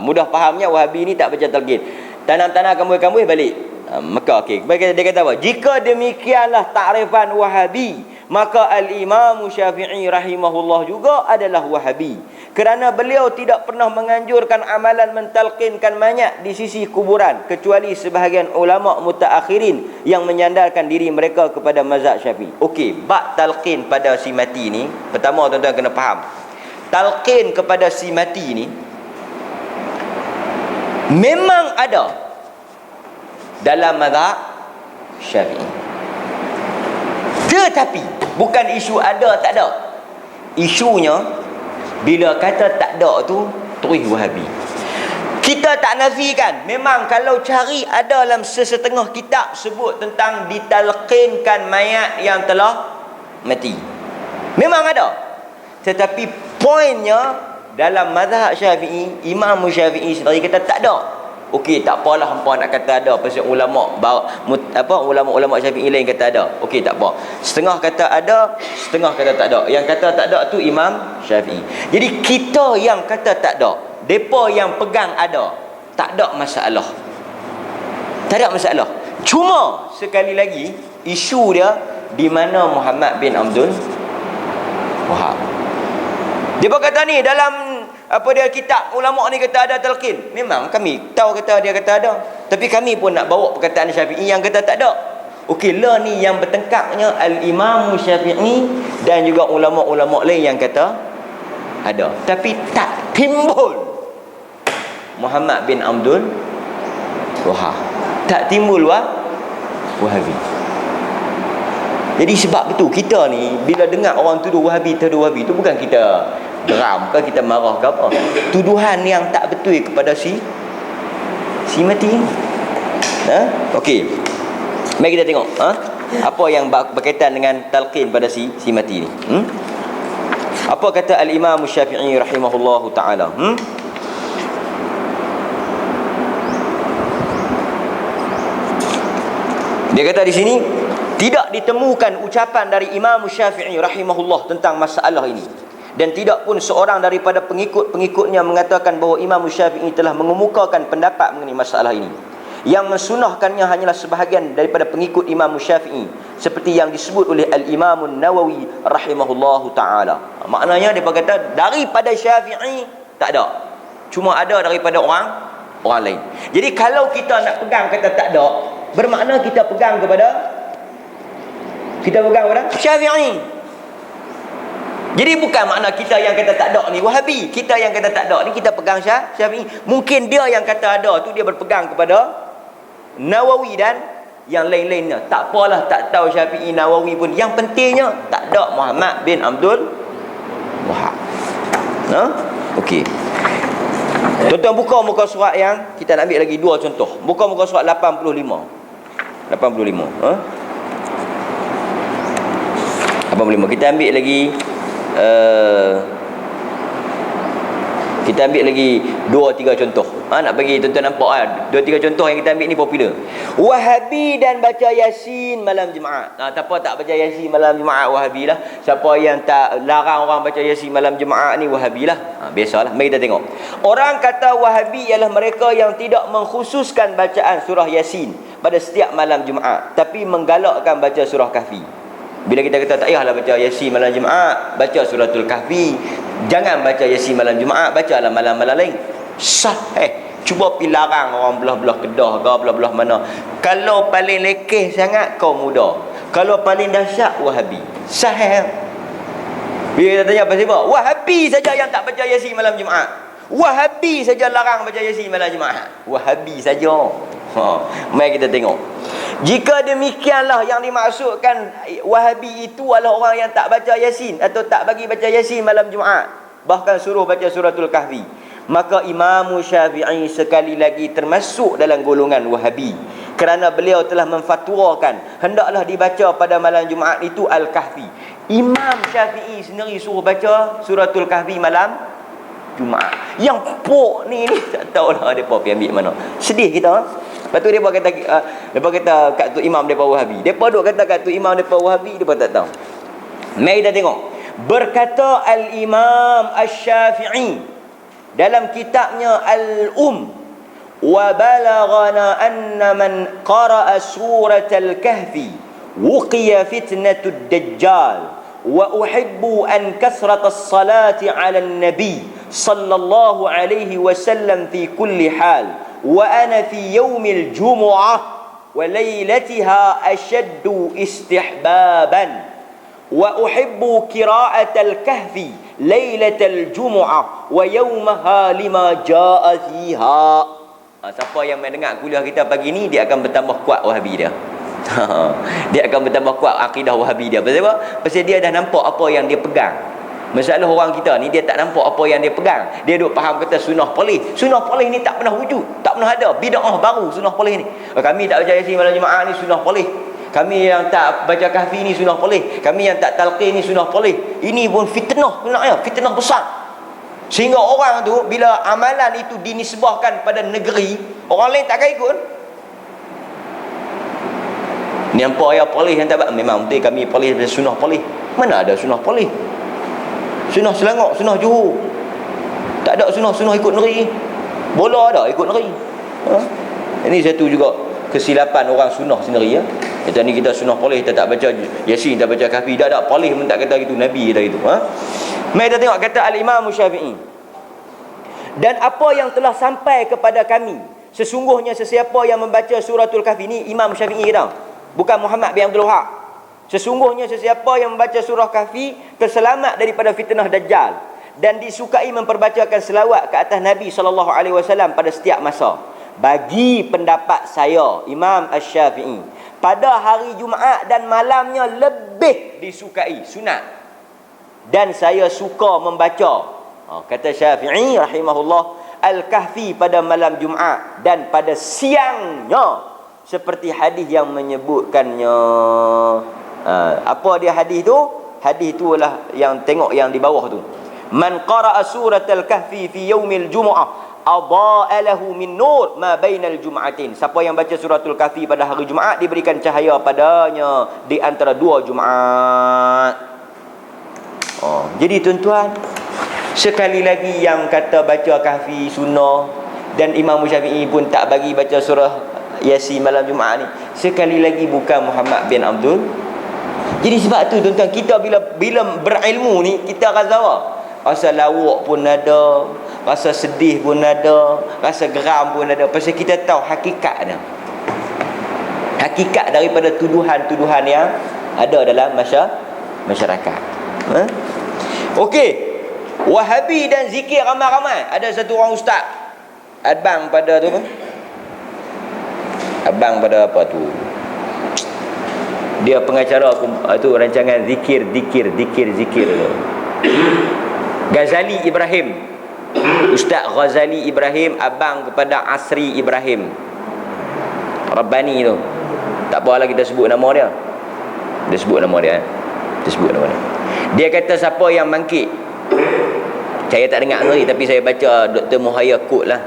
Mudah fahamnya Wahabi ni tak baca talqin. Tanam-tanam kambuh-kambuh balik. Maka okey, dia kata apa? Jika demikianlah takrifan Wahabi, maka Al-Imam Syafi'i rahimahullah juga adalah Wahabi, kerana beliau tidak pernah menganjurkan amalan mentalqinkan mayat di sisi kuburan, kecuali sebahagian ulama mutaakhirin yang menyandarkan diri mereka kepada mazhab Syafi'i. Okey, bab talqin pada si mati ni, pertama tuan-tuan kena faham, talqin kepada si mati ni memang ada dalam mazhab Syafi'i. Tetapi bukan isu ada tak ada. Isunya bila kata tak ada tu terus Wahabi. Kita tak nafikan, memang kalau cari ada dalam sesetengah kitab sebut tentang ditalqinkan mayat yang telah mati. Memang ada. Tetapi poinnya dalam mazhab Syafi'i, Imam Syafi'i sendiri kata tak ada. Okey, tak apalah hangpa nak kata ada, pasal ulama ulama Syafi'i lain kata ada. Okey, tak apa. Setengah kata ada, setengah kata tak ada. Yang kata tak ada tu Imam Syafi'i. Jadi kita yang kata tak ada, depa yang pegang ada, tak ada masalah. Tak ada masalah. Cuma sekali lagi isu dia di mana Muhammad bin Abdul Wahab. Dia kata ni dalam kitab ulama ni kata ada talqin. Memang kami tahu kata dia kata ada, tapi kami pun nak bawa perkataan Syafi'i yang kata tak ada. Okey, lah ni yang bertengkarnya Al-Imam Syafi'i dan juga ulama-ulama lain yang kata ada, tapi tak timbul Muhammad bin Abdul Wahab, tak timbul Wahabi. Jadi sebab itu kita ni bila dengar orang tuduh Wahabi tu bukan kita geram ke kita marah ke apa. Tuduhan yang tak betul kepada si mati. Okey. Mari kita tengok apa yang berkaitan dengan talqin pada si mati ni. Apa kata Al-Imam Syafi'i rahimahullahu taala? Dia kata di sini, tidak ditemukan ucapan dari Imam Syafi'i rahimahullah tentang masalah ini, dan tidak pun seorang daripada pengikut-pengikutnya mengatakan bahawa Imam Syafi'i telah mengemukakan pendapat mengenai masalah ini. Yang mensunahkannya hanyalah sebahagian daripada pengikut Imam Syafi'i, seperti yang disebut oleh Al-Imam Nawawi rahimahullahu ta'ala. Maknanya dia kata daripada Syafi'i tak ada, cuma ada daripada orang lain. Jadi kalau kita nak pegang kata tak ada, bermakna kita pegang kepada Syafi'i. Jadi bukan makna kita yang kata tak ada ni Wahabi, kita yang kata tak ada ni kita pegang Syafi'i. Mungkin dia yang kata ada tu dia berpegang kepada Nawawi dan yang lain-lainnya. Tak apalah, tak tahu Syafi'i Nawawi pun, yang pentingnya tak ada Muhammad bin Abdul Wahab. Okey. Tuan-tuan buka muka surat yang kita nak ambil lagi dua contoh. Buka muka surat 85. 85. Kita ambil lagi kita ambil lagi 2-3 contoh. Nak bagi tuan-tuan nampak 2-3 contoh yang kita ambil ni popular. Wahabi dan baca Yasin malam Jumaat. Tak apa tak baca Yasin malam Jumaat, Wahabi lah. Siapa yang tak larang orang baca Yasin malam Jumaat ni Wahabi lah. Biasalah. Mari kita tengok. Orang kata Wahabi ialah mereka yang tidak mengkhususkan bacaan surah Yasin pada setiap malam Jumaat, tapi menggalakkan baca surah Kahfi. Bila kita kata tak payahlah baca Yasin malam Jumaat, baca suratul Kahfi. Jangan baca Yasin malam Jumaat, bacalah malam-malam lain. Cuba pergi larang orang belah-belah Kedah ke belah-belah mana. Kalau paling lekeh sangat kaum muda, kalau paling dahsyat Wahabi. Sahih. Bila kita tanya apa sebab, Wahabi saja yang tak baca Yasin malam Jumaat, Wahabi saja larang baca Yasin malam Jumaat. Wahabi saja. Mari kita tengok. Jika demikianlah yang dimaksudkan Wahabi itu adalah orang yang tak baca Yasin atau tak bagi baca Yasin malam Jumaat, bahkan suruh baca suratul Kahfi, maka Imam Syafi'i sekali lagi termasuk dalam golongan Wahabi, kerana beliau telah memfatwakan hendaklah dibaca pada malam Jumaat itu Al-Kahfi. Imam Syafi'i sendiri suruh baca suratul Kahfi malam Jumaat. Yang pok ni tak tahulah depa pergi ambil mana. Sedih kita. Lepas tu depa kata kat tu imam depa Wahabi. Depa duk kata kat tu imam depa Wahabi, depa tak tahu. Mari kita tengok. Berkata Al-Imam Asy-Syafi'i dalam kitabnya Al-Um, wa balaghana anna man qara'a suratal kahfi wuqiya fitnatud dajjal wa uhibbu an kasratas salati 'alan nabi sallallahu alaihi wasallam fi kulli hal wa ana fi yaumil jumu'ah wa lailatiha ashaddu istihbaban wa uhibbu qira'atal kahfi lailatal jumu'ah wa yawmaha lima jaa fiha. Siapa yang mendengar kuliah kita pagi ni, dia akan bertambah kuat Wahabi dia. Dia akan bertambah kuat akidah Wahabi dia. Pasal apa? Pasal dia dah nampak apa yang dia pegang. Masalah orang kita ni, dia tak nampak apa yang dia pegang. Dia duk faham kata sunnah polih. Sunnah polih ni tak pernah wujud, tak pernah ada. Bid'ah baru sunnah polih ni. Kami tak baca Yasin malam Jumaat ni sunnah polih. Kami yang tak baca kahfi ni sunnah polih. Kami yang tak talqin ni sunnah polih. Ini pun fitnah sebenarnya, fitnah besar. Sehingga orang tu bila amalan itu dinisbahkan pada negeri, orang lain takkan ikut. Ni apa yang polih yang tak memang betul kami polih daripada sunnah polih. Mana ada sunnah polih? Sunnah Selangor, sunnah Johor. Tak ada sunnah ikut negeri. Bola ada ikut negeri. Ini satu juga kesilapan orang sunnah sendiri ya. Kata ni kita sunnah polih, kita tak baca Yasin, tak baca kahfi, dah tak polih pun tak kata gitu, Nabi kata gitu. Mari kita tengok kata Al-Imam Syafi'i. Dan apa yang telah sampai kepada kami, sesungguhnya sesiapa yang membaca suratul kahfi, ni Imam Syafi'i kata, bukan Muhammad bin Abdul Wahab. Sesungguhnya sesiapa yang membaca surah kahfi terselamat daripada fitnah dajjal dan disukai memperbacakan selawat ke atas Nabi SAW pada setiap masa. Bagi pendapat saya, Imam Asy-Syafi'i, pada hari Jumaat dan malamnya lebih disukai sunat, dan saya suka membaca, kata Syafi'i rahimahullah, Al-Kahfi pada malam Jumaat dan pada siangnya, seperti hadis yang menyebutkannya. Apa dia hadis tu? Hadis tu adalah yang tengok yang di bawah tu. Man qara'a suratal kahfi fi yaumil jumu'ah adha'a lahu min nur ma bainal jum'atin. Siapa yang baca suratul kahfi pada hari Jumaat, diberikan cahaya padanya di antara dua Jumaat. Jadi tuan-tuan, sekali lagi yang kata baca kahfi sunnah, dan Imam Syafi'i pun tak bagi baca surah Yasin malam Jumaat ni, sekali lagi bukan Muhammad bin Abdul. Jadi sebab tu tuan-tuan, kita bila berilmu ni, kita rasa lawak pun ada, rasa sedih pun ada, rasa geram pun ada. Pasal kita tahu hakikatnya, hakikat daripada tuduhan-tuduhan yang ada dalam masyarakat. Okey, Wahabi dan zikir ramai-ramai. Ada satu orang ustaz, abang pada tu, abang pada apa tu, dia pengacara tu rancangan zikir Ghazali Ibrahim, Ustaz Ghazali Ibrahim, abang kepada Asri Ibrahim Rabbani tu. Tak apalah kita sebut nama dia. Dia sebut nama dia. Dia kata siapa yang bangkit, saya tak dengar sendiri, tapi saya baca Dr. Muhaya quote lah.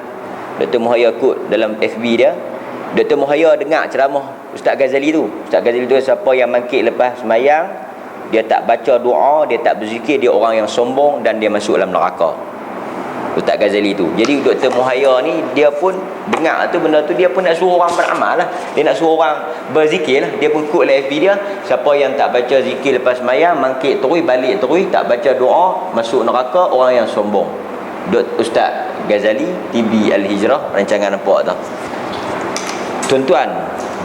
Dr. Muhaya quote dalam FB dia. Dr. Muhaya dengar ceramah Ustaz Ghazali tu. Ustaz Ghazali tu, siapa yang bangkit lepas semayang, dia tak baca doa, dia tak berzikir, dia orang yang sombong dan dia masuk dalam neraka. Ustaz Ghazali tu. Jadi Dr. Muhaya ni, dia pun dengar tu benda tu, dia pun nak suruh orang beramal lah. Dia nak suruh orang berzikir lah. Dia pun quote lah FB dia, siapa yang tak baca zikir lepas semayang, bangkit terus, balik terus, tak baca doa, masuk neraka, orang yang sombong. Ustaz Ghazali, TV Al-Hijrah, rancangan apa tu. Tuan-tuan,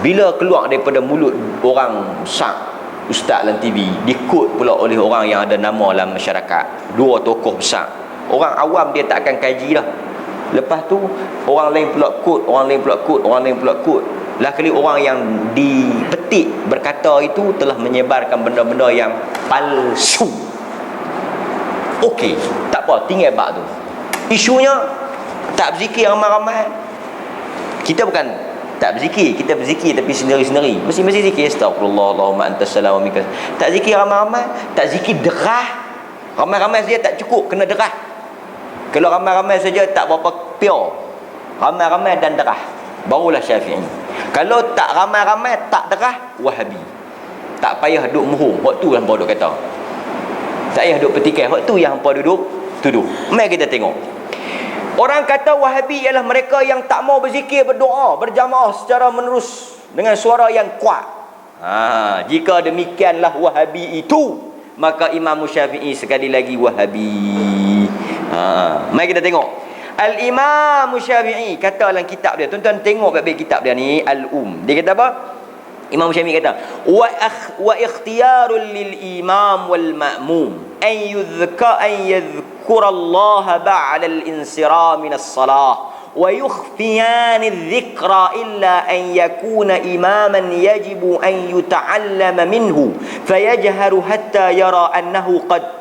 bila keluar daripada mulut orang besar, ustaz dalam TV, dikut pula oleh orang yang ada nama dalam masyarakat, dua tokoh besar, orang awam dia tak akan kaji dah. Lepas tu orang lain pula quote, orang lain pula quote. Lah kali orang yang dipetik berkata itu telah menyebarkan benda-benda yang palsu. Okey, tak apa, tinggal bab tu. Isunya tak berzikir ramai-ramai. Kita bukan tak berzikir, kita berzikir tapi sendiri-sendiri. Mesti zikir astagfirullah, Allahumma antas salam wa minkas. Tak zikir ramai-ramai, tak zikir derah. Ramai-ramai saja tak cukup, kena derah. Kalau ramai-ramai saja tak berapa pure. Ramai-ramai dan derah, barulah Syafi'i. Kalau tak ramai-ramai, tak derah, Wahabi. Tak payah duk muhung, hak tu yang hangpa duk kata. Tak payah duk petikai, hak tu yang hangpa duduk tuduh. Mari kita tengok. Orang kata Wahabi ialah mereka yang tak mau berzikir, berdoa, berjamaah secara menerus dengan suara yang kuat. Jika demikianlah Wahabi itu, maka Imam Syafi'i sekali lagi Wahabi. Mari kita tengok. Al-Imam Syafi'i kata dalam kitab dia, tuan-tuan tengok baik-baik kitab dia ni, Dia kata apa? Imam Syafi'i kata, wa ikhtiyarul lil imam wal ma'mum an yadhkura Allah ba'da al-insira min as-salah wa yukhfiyan adh-dhikra illa an yakuna imaman yajibu an yuta'allama minhu fayajharu hatta yara annahu qad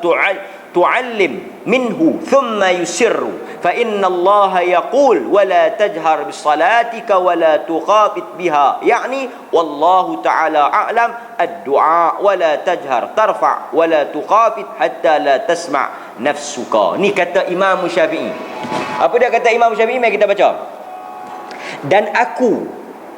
تعلم منه ثم يسر فإن الله يقول ولا تجهر بصلاتك ولا تخافت بها يعني والله تعالى أعلم الدعاء ولا تجهر ترفع ولا تخافت حتى لا تسمع نفسك. Ni kata Imam Syafi'i. Apa dia kata Imam Syafi'i? Mari kita baca. Dan aku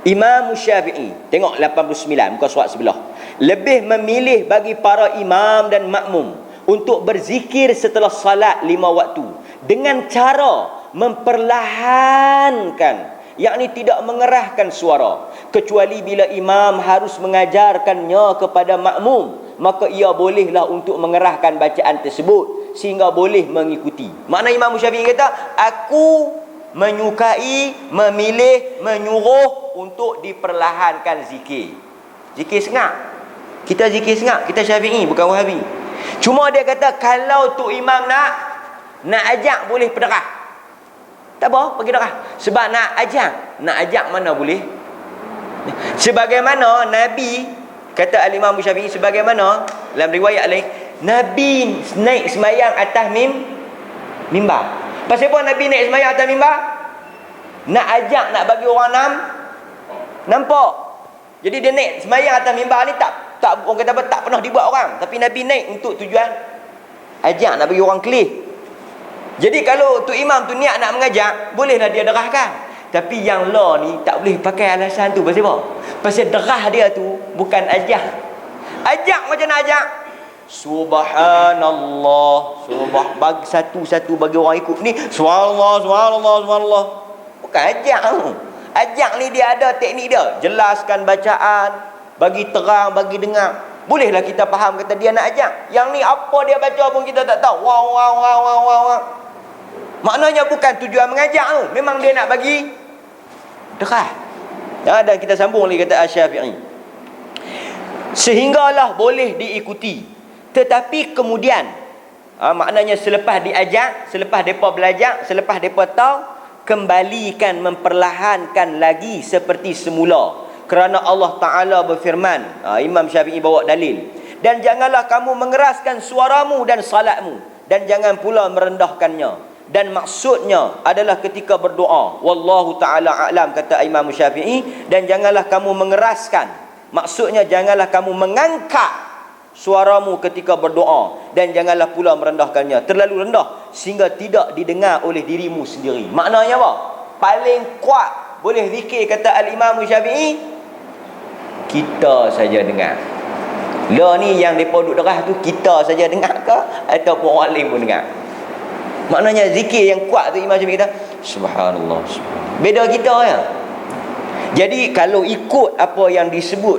Imam Syafi'i, tengok 89 muka surat sebelah, lebih memilih bagi para imam dan makmum untuk berzikir setelah salat 5 waktu dengan cara memperlahankan, yakni tidak mengerahkan suara, kecuali bila imam harus mengajarkannya kepada makmum, maka ia bolehlah untuk mengerahkan bacaan tersebut sehingga boleh mengikuti. Makna Imam Syafi'i kata, aku menyukai, memilih, menyuruh untuk diperlahankan zikir. Zikir sengak. Kita zikir sengak, kita Syafi'i bukan Wahabi. Cuma dia kata kalau tu imam nak ajak boleh pederah. Tak apa, pergi derah. Sebab nak ajak mana boleh? Sebagaimana Nabi, kata Al-Imam Syafi'i, sebagaimana dalam riwayat lain, Nabi naik semayang atas mimbar. Pasal apa Nabi naik semayang atas mimbar? Nak ajak, nak bagi orang nampak. Jadi dia naik semayang atas mimbar ni tak orang kata apa, tak pernah dibuat orang, tapi Nabi naik untuk tujuan ajak, nak bagi orang kelih. Jadi kalau tu imam tu niat nak mengajak, bolehlah dia derahkan. Tapi yang law ni tak boleh pakai alasan tu. Pasal apa? Pasal derah dia tu bukan ajak. Ajak macam nak ajak, subhanallah, bagi satu-satu bagi orang ikut ni, subhanallah. Bukan ajak tu. Ajak ni dia ada teknik dia, jelaskan bacaan, bagi terang, bagi dengar. Bolehlah kita faham kata dia nak ajak. Yang ni apa dia baca pun kita tak tahu. Wow. Maknanya bukan tujuan mengajak tu, memang dia nak bagi derah. Dan kita sambung lagi kata Asy-Syafi'i, sehinggalah boleh diikuti. Tetapi kemudian maknanya selepas diajak, selepas depa belajar, selepas depa tahu, kembalikan, memperlahankan lagi seperti semula. Kerana Allah Ta'ala berfirman, Imam Syafi'i bawa dalil, dan janganlah kamu mengeraskan suaramu dan salatmu, dan jangan pula merendahkannya. Dan maksudnya adalah ketika berdoa. Wallahu Ta'ala a'lam, kata Imam Syafi'i. Dan janganlah kamu mengeraskan, maksudnya janganlah kamu mengangkat suaramu ketika berdoa, dan janganlah pula merendahkannya, terlalu rendah sehingga tidak didengar oleh dirimu sendiri. Maknanya apa? Paling kuat boleh zikir, kata Al-Imam Syafi'i, kita saja dengar. Lah ni yang mereka duduk derah tu, kita saja dengar ke ataupun orang lain pun dengar? Maknanya zikir yang kuat tu, Imam Syafi'i kata subhanallah. Beda kita ya. Jadi kalau ikut apa yang disebut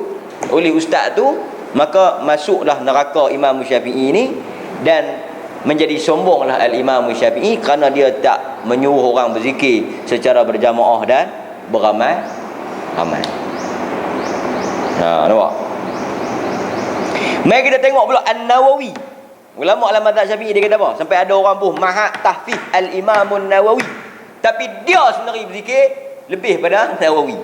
oleh ustaz tu, maka masuklah neraka Imam Syafi'i ni, dan menjadi sombonglah Al-Imam Syafi'i kerana dia tak menyuruh orang berzikir secara berjamaah dan beramai-ramai. Nampak? Mari kita tengok pula An-Nawawi. Ulama dalam mazhab Syafi'i dia kata apa? Sampai ada orang pun mahat tahfiz Al-Imam An-Nawawi, tapi dia sendiri berzikir lebih pada Nawawi.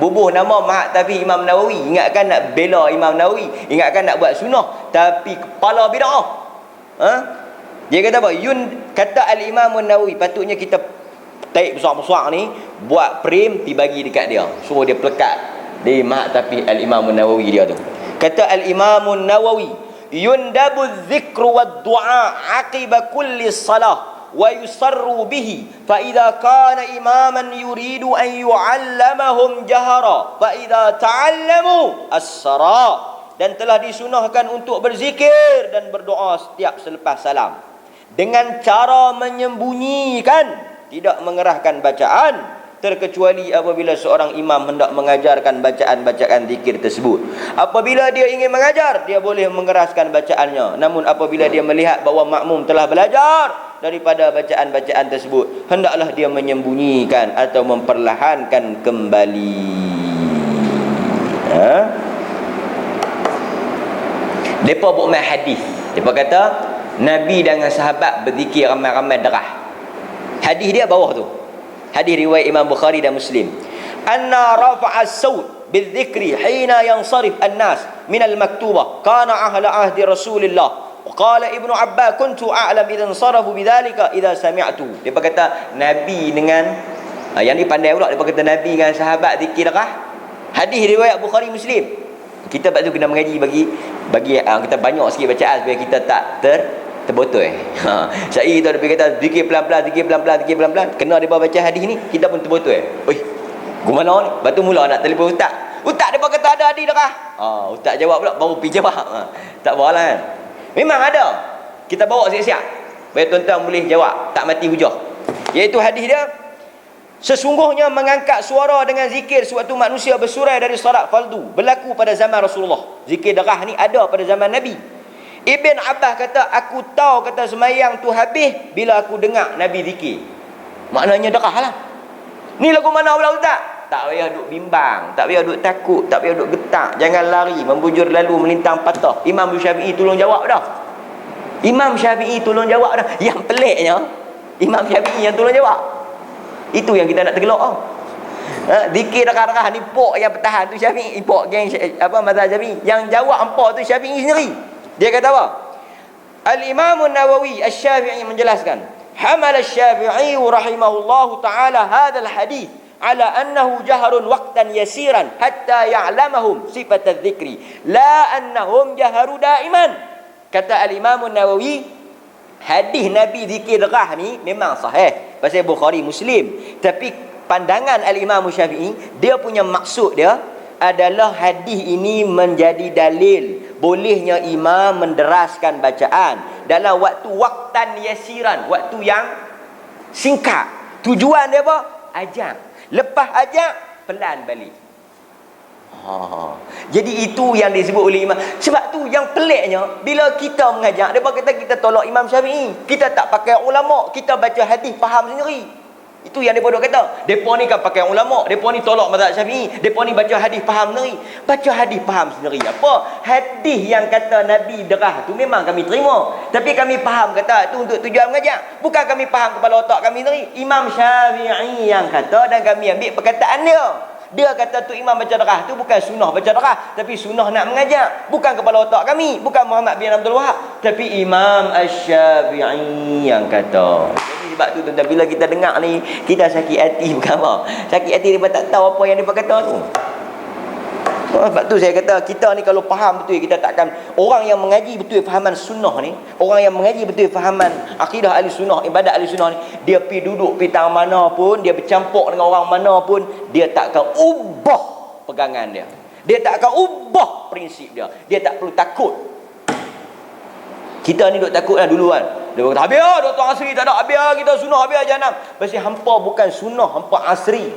Bubuh nama mahat tahfiz Imam Nawawi, ingatkan nak bela Imam Nawawi, ingatkan nak buat sunnah, tapi kepala bid'ah. Dia kata apa? Kata Al-Imam An-Nawawi, patutnya kita tarik besar-besar ni, buat frame dibagi dekat dia, suruh dia pelekat di mahat tahfiz Al-Imam An-Nawawi dia tu. Kata Al-Imam An-Nawawi, yundabu dzikru wad du'a aqiba kulli salah wa yusarru bihi fa idza kana imaman yuridu an yu'allamahum jahara fa idza ta'allamu as-sara. Dan telah disunahkan untuk berzikir dan berdoa setiap selepas salam, dengan cara menyembunyikan, tidak mengeraskan bacaan, terkecuali apabila seorang imam hendak mengajarkan bacaan-bacaan zikir tersebut. Apabila dia ingin mengajar, dia boleh mengeraskan bacaannya. Namun apabila dia melihat bahawa makmum telah belajar daripada bacaan-bacaan tersebut, hendaklah dia menyembunyikan atau memperlahankan kembali. Mereka buat main hadis. Mereka kata Nabi dengan sahabat berzikir ramai-ramai derah. Hadis dia bawah tu. Hadis riwayat Imam Bukhari dan Muslim. Anna rafa'a as-sawt bil-dhikri hina yansarif an-nas min al-maktubah kana ahla ahdi Rasulillah. Qala Ibnu Abbas kuntu a'lam idan sarafu bidzalika idza sami'tu. Dia kata Nabi dengan yang ni pandai pula, dia kata Nabi dengan sahabat zikir derah. Hadis riwayat Bukhari Muslim. Kita sebab tu kena mengaji bagi kita banyak sikit bacaan supaya kita tak terbotol. Syair kita ada kata zikir pelan-pelan, zikir pelan-pelan, zikir pelan-pelan. Kena dia baca hadis ni, kita pun terbotol. Oi, gimana ni? Batu mula nak telefon ustaz. Ustaz dia kata ada hadis derah. Ustaz jawab pula baru pergi jawab. Tak apalah kan. Memang ada. Kita bawa siap-siap. Supaya tuan-tuan boleh jawab, tak mati hujah. Iaitu hadis dia, sesungguhnya mengangkat suara dengan zikir sewaktu manusia bersurai dari solat fardu berlaku pada zaman Rasulullah. Zikir derah ni ada pada zaman Nabi. Ibn Abbas kata, aku tahu kata semayang tu habis bila aku dengar Nabi zikir. Maknanya derah lah. Ni lagu mana pula ustaz? Tak payah duk bimbang, tak payah duk takut, tak payah duk getak, jangan lari, membujur lalu melintang patah. Imam Syafi'i tolong jawab dah. Imam Syafi'i tolong jawab dah. Yang peliknya, Imam Syafi'i yang tolong jawab. Itu yang kita nak tergelak. Zikir derah-derah ni pok yang bertahan tu Syafi'i, pok geng mazhab Syafi'i. Yang jawab empok tu Syafi'i sendiri. Dia kata apa? Al-Imam An-Nawawi Asy-Syafi'i menjelaskan, hamal Asy-Syafi'i rahimahullahu taala hadzal hadis ala annahu jahrun waqtan yasiran hatta ya'lamahum sifat adh-dhikri la annahum jaharu daiman. Kata Al-Imam An-Nawawi, hadis Nabi zikir derah ni memang sahih pasal Bukhari Muslim, tapi pandangan Al-Imam Syafi'i, dia punya maksud dia adalah hadis ini menjadi dalil bolehnya imam menderaskan bacaan dalam waktu waqtan yasiran, waktu yang singkat. Tujuan dia apa? Ajak. Lepas ajak, pelan balik. Jadi itu yang disebut oleh imam. Sebab tu yang peliknya, bila kita mengajak, dia kata kita tolak Imam Syafi'i, kita tak pakai ulama, kita baca hadis faham sendiri. Itu yang mereka kata. Mereka ni kan pakai ulama, mereka ni tolak mazhab Syafi'i, mereka ni baca hadis faham sendiri. Baca hadis faham sendiri apa? Hadis yang kata Nabi derah tu memang kami terima, tapi kami faham kata tu untuk tujuan mengajak. Bukan kami faham kepala otak kami sendiri. Imam Syafi'i yang kata dan kami ambil perkataan dia. Dia kata tu imam baca derah tu bukan sunnah baca derah, tapi sunnah nak mengajak. Bukan kepala otak kami, bukan Muhammad bin Abdul Wahab, tapi Imam Asy-Syafi'i yang kata. Jadi sebab tu tuan-tuan, bila kita dengar ni, kita sakit hati. Bukan apa, sakit hati dia tak tahu apa yang dia kata tu. Sebab tu saya kata, kita ni kalau faham betul, kita takkan, orang yang mengaji betul fahaman sunnah ni, orang yang mengaji betul fahaman akidah ahli sunnah, ibadat ahli sunnah ni, dia pergi duduk pergi tang mana pun, dia bercampur dengan orang mana pun, dia tak akan ubah pegangan dia, dia tak akan ubah prinsip dia, dia tak perlu takut. Kita ni duk takut lah dulu kan, dia kata habis Dr. Asri tak ada, habis kita sunnah, habis jahanam. Pasal hampa bukan sunnah, hampa asri.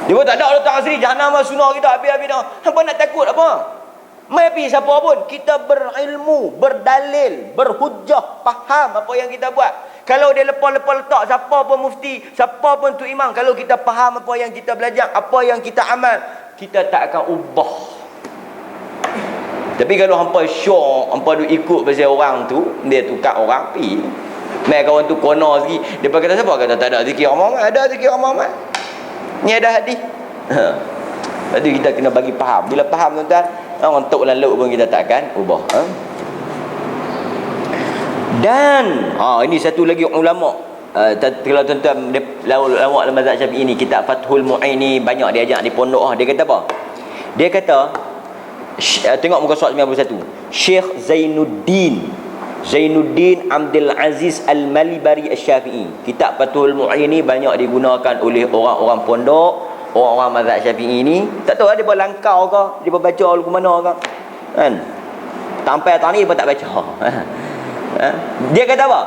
Dia pun tak ada Dr. Asri, jahanam lah sunnah kita, habis-habis dah. Hampa nak takut apa? Mai pergi siapa pun, kita berilmu, berdalil, berhujah, faham apa yang kita buat. Kalau dia lepas-lepas letak, siapa pun mufti, siapa pun tu imam, kalau kita faham apa yang kita belajar, apa yang kita amal, kita tak akan ubah. Tapi kalau hampa syok, hampa duk ikut pasal orang tu, dia tukar orang, pergi. Mai kawan tu kono sikit, dia kata siapa? Kata tak ada zikir Muhammad, ada zikir Muhammad. Ni ada hadis. Lepas tu kita kena bagi faham. Bila faham tuan-tuan, orang tok lalu pun kita takkan ubah. Dan ini satu lagi ulama, kalau tuan-tuan lawak dalam mazhab Syafi'i ni, kitab Fathul Mu'in ni banyak dia ajak di pondok. Dia kata apa? Dia kata, tengok muka surat 91, Syekh Zainuddin Abdul Aziz Al-Malibari Asy-Syafi'i. Kitab Fathul Mu'in ni banyak digunakan oleh orang-orang pondok, orang-orang mazhab Syafi'i ni. Tak tahu dia berlangkau ke, dia baca lagu mana ke, kan? Sampai tak ni pun tak baca. Dia kata apa?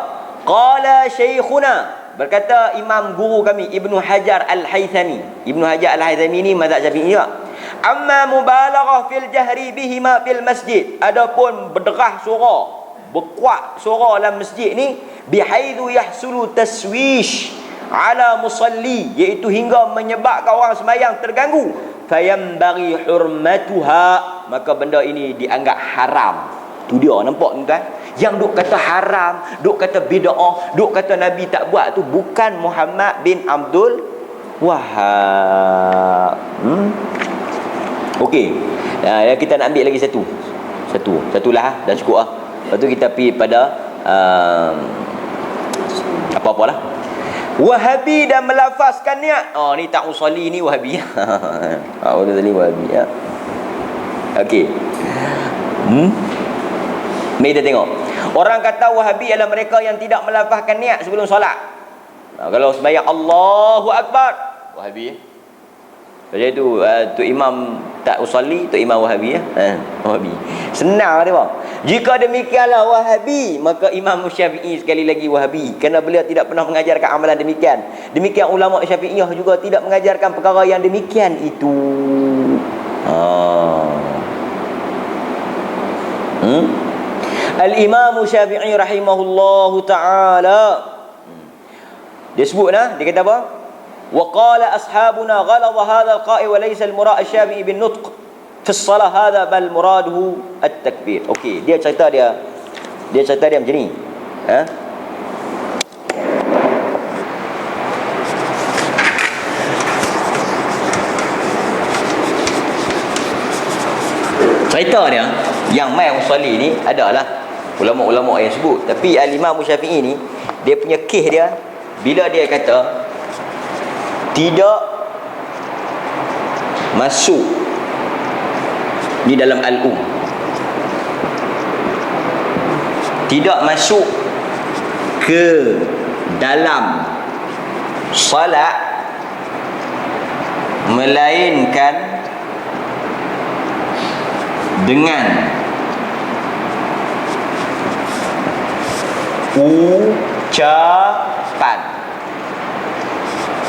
Qala syekhuna, berkata imam guru kami Ibnu Hajar Al-Haythami. Ibnu Hajar Al-Haythami ni mazhab Syafi'i juga. Amma mubalaghah fil jahri bihima fil masjid, adapun berderah suara, berkuat suara dalam masjid ni, bihaitsu yahsulu taswish ala musalli, iaitu hingga menyebabkan orang sembahyang terganggu, fayambaghi hurmatuha, maka benda ini dianggap haram. Tu dia, nampak tuan-tuan? Yang duk kata haram, duk kata bid'ah, duk kata Nabi tak buat tu bukan Muhammad bin Abdul Wahhab. Okey. Kita nak ambil lagi satulah dah cukup lah. Lepas tu kita pergi pada apa-apalah. Wahabi dan melafazkan niat. Oh, ni tak usolli, ni Wahabi. Betul tadi Wahabi ya. Okey. Mari kita tengok. Orang kata Wahabi adalah mereka yang tidak melafazkan niat sebelum solat. Kalau sembahyang Allahu Akbar, Wahabi. Jadi tu tu imam tak usolli, tu imam Wahabi ya. Wahabi. Senang dia bang. Jika demikianlah Wahabi, maka Imam Syafi'i sekali lagi Wahabi, kerana beliau tidak pernah mengajarkan amalan demikian. Demikian ulama Syafi'iyah juga tidak mengajarkan perkara yang demikian itu. Al-Imam Syafi'i rahimahullahu ta'ala, dia sebut dia kata apa? Wa qala ashabuna ghaladha hadha al-qa'i wa laysa al-murad al-Syafi'i bin nutq fi as-salah hadha bal muraduhu at-takbir. Okey, dia cerita dia macam ni. Cerita dia yang mai usolli ni adalah ulama-ulama yang sebut, tapi al-Imam Syafi'i ni dia punya kes dia, bila dia kata tidak masuk di dalam al-um, tidak masuk ke dalam salat, melainkan dengan ucapan.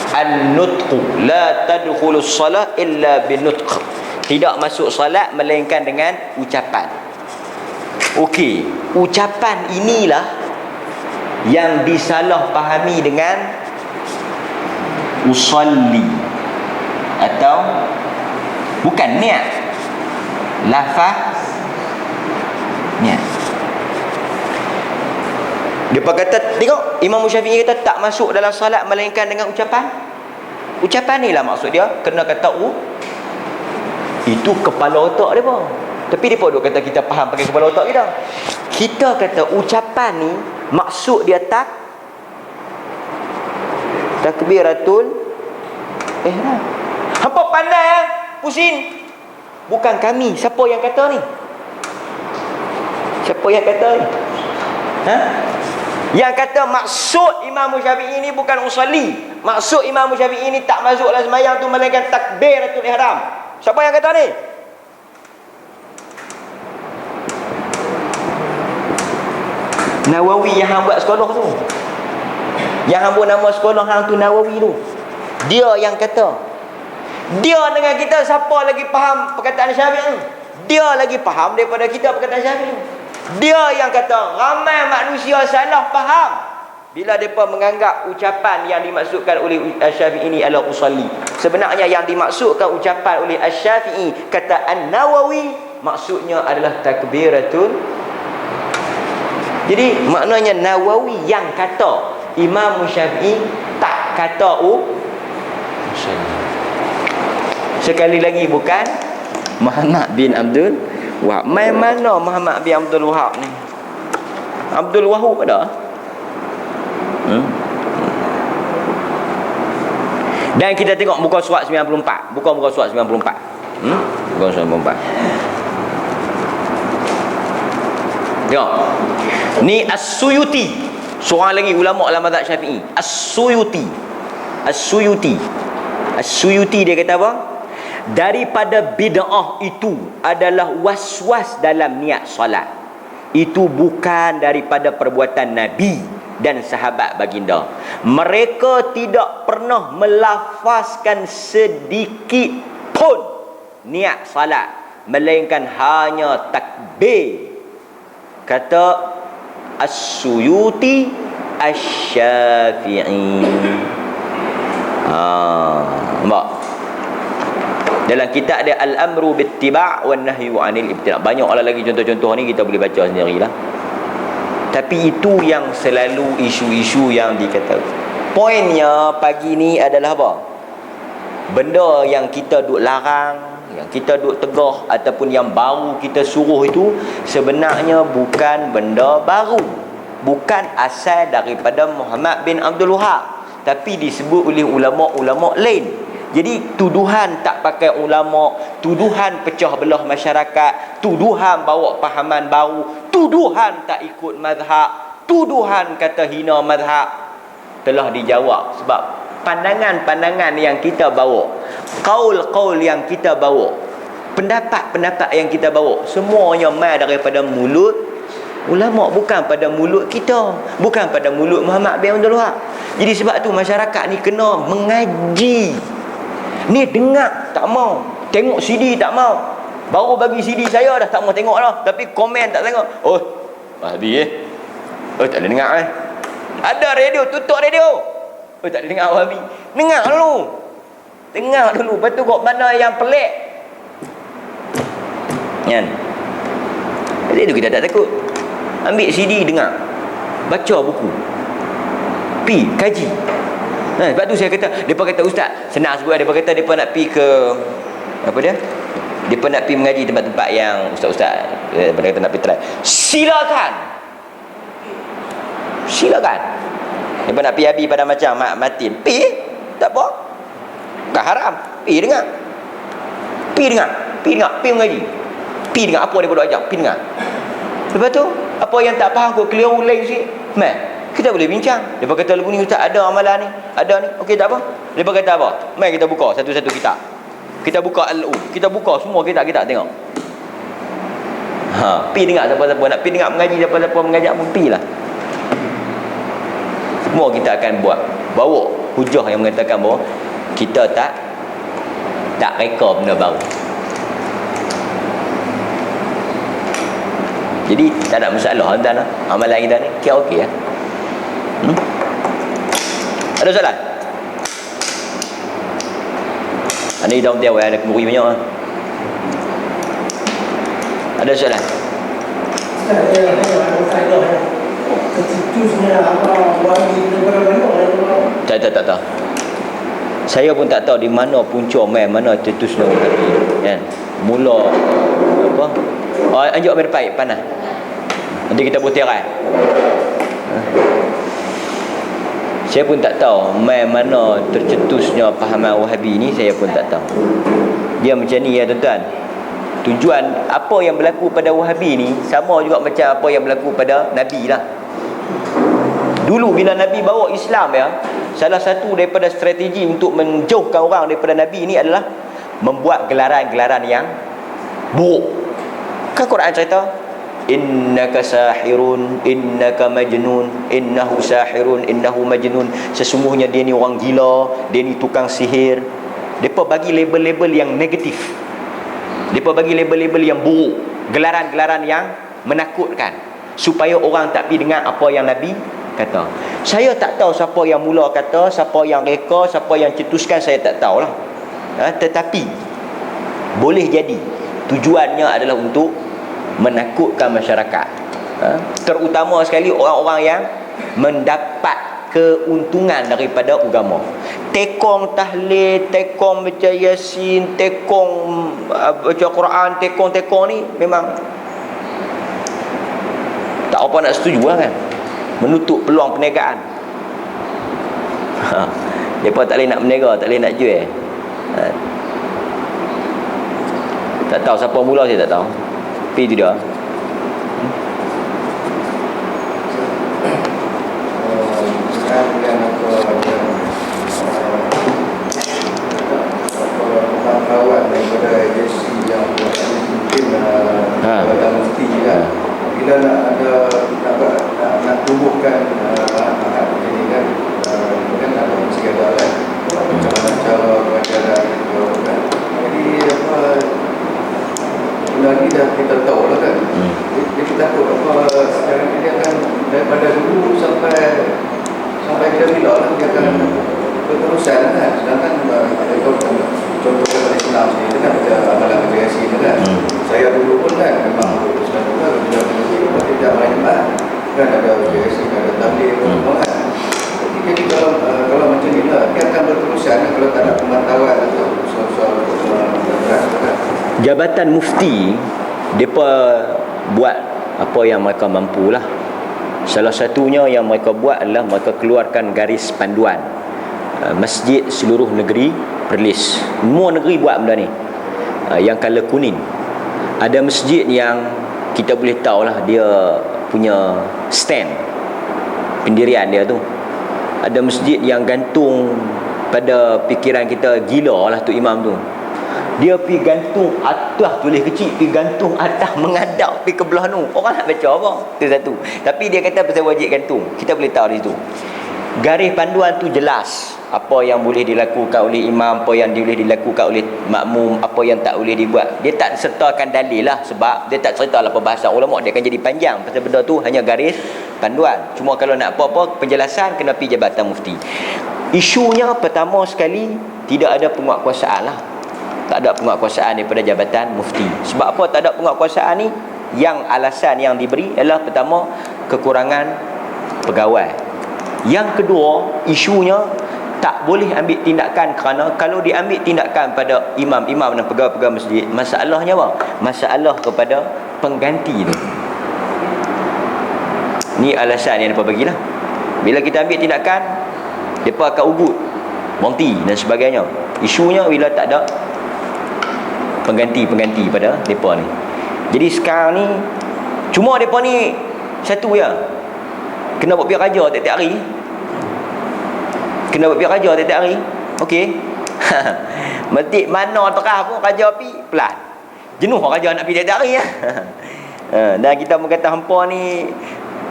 An-nutqu la tadkhulu as-salah illa bin-nutq, tidak masuk salat melainkan dengan ucapan. Okey, ucapan inilah yang disalahfahami dengan usolli, atau bukan niat, lafaz niat. Dia kata, tengok Imam Syafi'i kata tak masuk dalam salat melainkan dengan ucapan. Ucapan ni lah maksud dia. Kena kata itu kepala otak dia pun. Tapi dia pun kata kita faham pakai kepala otak kita. Kita kata ucapan ni maksud dia takbiratul ihram. Hampa pandai pusing. Bukan kami. Siapa yang kata ni? Siapa yang kata ni? Yang kata maksud Imam Syafi'i ini bukan usolli, maksud Imam Syafi'i ini tak masuk dalam sembahyang tu melainkan takbiratul ihram. Siapa yang kata ni? Nawawi yang hang buat sekolah tu, yang hang buat nama sekolah hang tu Nawawi tu, dia yang kata. Dia dengan kita siapa lagi faham perkataan Syafi'i? Dia lagi faham daripada kita perkataan Syafi'i. Dia yang kata ramai manusia salah faham bila mereka menganggap ucapan yang dimaksudkan oleh Asy-Syafi'i ini adalah usolli. Sebenarnya yang dimaksudkan ucapan oleh Asy-Syafi'i, kata An-Nawawi, maksudnya adalah takbiratul. Jadi maknanya Nawawi yang kata, Imam Syafi'i tak kata usolli. Sekali lagi bukan Muhammad bin Abdul Wahab. Mai mana Muhammad bin Abdul Wahab ni? Abdul Wahab ada? Dan kita tengok muka surat 94. Bukan muka surat 94. Bukan surat 94. Tengok. Ni As-Suyuti. Seorang lagi ulama dalam mazhab Syafi'i. As-Suyuti. As-Suyuti dia kata apa? Daripada bid'ah itu adalah was-was dalam niat solat. itu bukan daripada perbuatan Nabi dan sahabat baginda. Mereka tidak pernah melafazkan sedikit pun niat salat, melainkan hanya takbir. Kata As-Suyuti Asy-Syafi'i. Nampak? Dalam kitab ada Al-Amru Bittiba' wan Nahyu 'anil Ibtida'. Banyaklah lagi contoh-contoh ni, kita boleh baca sendirilah. Tapi itu yang selalu isu-isu yang dikatakan. Poinnya pagi ni adalah apa? Benda yang kita duk larang, yang kita duk tegah ataupun yang baru kita suruh itu sebenarnya bukan benda baru. Bukan asal daripada Muhammad bin Abdul Wahab, tapi disebut oleh ulama-ulama lain. Jadi tuduhan tak pakai ulama, tuduhan pecah belah masyarakat, tuduhan bawa pahaman baru, tuduhan tak ikut mazhab, tuduhan kata hina mazhab telah dijawab. Sebab pandangan-pandangan yang kita bawa, qaul-qaul yang kita bawa, pendapat-pendapat yang kita bawa, semuanya mai daripada mulut ulama, bukan pada mulut kita, bukan pada mulut Muhammad bin Abdul Wahab. Jadi sebab tu masyarakat ni kena mengaji. Ni dengar tak mau, tengok CD tak mau. Baru bagi CD saya dah tak mau tengok dah, tapi komen tak tengok. Oh, Wahabi oh tak boleh dengar Ada radio, tutup radio. Oh tak boleh dengar Wahabi. Dengar dulu. Dengar dulu. Lepas tu kok mana yang pelik. Kan? Jadi tu kita tak takut. Ambil CD dengar. Baca buku. Pi kaji. Sebab tu saya kata, mereka kata ustaz, senang sebut, mereka kata mereka nak pergi ke apa dia? Mereka nak pergi mengaji tempat-tempat yang ustaz-ustaz, mereka kata nak pergi try. Silakan. Mereka nak pergi habis pada macam Matin. Pergi, tak apa. Tak haram. Pergi dengar. Pergi mengaji. Pergi dengar apa dia buat ajar. Pergi dengar. Lepas tu, apa yang tak faham kau keliru lain sikit. Kita boleh bincang. Dia kata lagu ni ustaz ada amalan ni, ada ni. Okey tak apa. Dia kata apa? Mari kita buka satu-satu kitab. Kita buka Al-U. Kita buka semua kitab kita tengok. Pi dengar siapa-siapa nak pi dengar mengaji, siapa-siapa mengajak pun pilah. Semua kita akan bawa hujah yang mengatakan bahawa kita tak reka benda baru. Jadi tak ada masalah tuan-tuan. Amalan kita ni kira okey lah. Ada soalan? Ini dah tiap ada kemuri banyak lah. Ada soalan? Tak. Saya pun tak tahu di mana punca mana cetusnya kan. Mula apa? Anjuk ambil paip panas. Nanti kita bertirai. Saya pun tak tahu mana tercetusnya pahaman Wahabi ni, saya pun tak tahu. Dia macam ni ya tuan-tuan. Tujuan apa yang berlaku pada Wahabi ni sama juga macam apa yang berlaku pada Nabi lah. Dulu bila Nabi bawa Islam ya, salah satu daripada strategi untuk menjauhkan orang daripada Nabi ni adalah membuat gelaran-gelaran yang buruk. Kan Quran cerita, innaka sahirun, innaka majnun, innahu sahirun, innahu majnun. Sesungguhnya dia ni orang gila, dia ni tukang sihir. Depa bagi label-label yang negatif. Depa bagi label-label yang buruk, gelaran-gelaran yang menakutkan, supaya orang tak pergi dengar apa yang Nabi kata. Saya tak tahu siapa yang mula kata, siapa yang reka, siapa yang cetuskan, saya tak tahulah. Tetapi boleh jadi tujuannya adalah untuk menakutkan masyarakat, terutama sekali orang-orang yang mendapat keuntungan daripada agama. Tekong tahlil, tekong baca Yasin, tekong baca Quran, tekong ni memang tak apa nak setuju lah kan, menutup peluang perniagaan. Mereka tak boleh nak berniaga, tak boleh nak jual. Tak tahu siapa mula, saya tak tahu. Tapi itu dia. Kawan daripada JC yang mungkin mufti kan, bila nak Jabatan mufti, mereka buat apa yang mereka mampu lah. Salah satunya yang mereka buat adalah mereka keluarkan garis panduan. Masjid seluruh negeri Perlis, semua negeri buat benda ni. Yang color kuning. Ada masjid yang kita boleh tahulah dia punya stand pendirian dia tu. Ada masjid yang gantung pada fikiran kita, gila lah tu imam tu. Dia pergi gantung atas, tulis kecil, pergi gantung atas menghadap pergi ke belah tu. Orang nak baca apa? Itu satu. Tapi dia kata pasal wajib gantung. Kita boleh tahu di situ. Garis panduan tu jelas. Apa yang boleh dilakukan oleh imam, apa yang boleh dilakukan oleh makmum, apa yang tak boleh dibuat. Dia tak sertakan dalil lah, sebab dia tak ceritalah perbahasan ulama, dia akan jadi panjang. Pasal benda tu hanya garis panduan. Cuma kalau nak apa-apa penjelasan, kena pergi Jabatan Mufti. Isunya pertama sekali, tidak ada penguatkuasaan lah. Tak ada penguatkuasaan daripada Jabatan Mufti. Sebab apa tak ada penguatkuasaan ni? Yang alasan yang diberi adalah pertama, kekurangan pegawai. Yang kedua, isunya tak boleh ambil tindakan, kerana kalau diambil tindakan pada imam-imam dan pegawai-pegawai masjid, masalahnya apa? Masalah kepada pengganti tu. Ni alasan yang mereka bagilah. Bila kita ambil tindakan, mereka akan ugut, berhenti dan sebagainya. Isunya bila tak ada pengganti pada mereka ni. Jadi sekarang ni cuma mereka ni satu ya, kena buat biar raja tiap-tiap hari. Kena buat biar raja tiap-tiap hari. Okey. Masjid mana terah pun raja pi pelan. Jenuh raja nak pergi tiap-tiap hari ya. Dan kita berkata hampa ni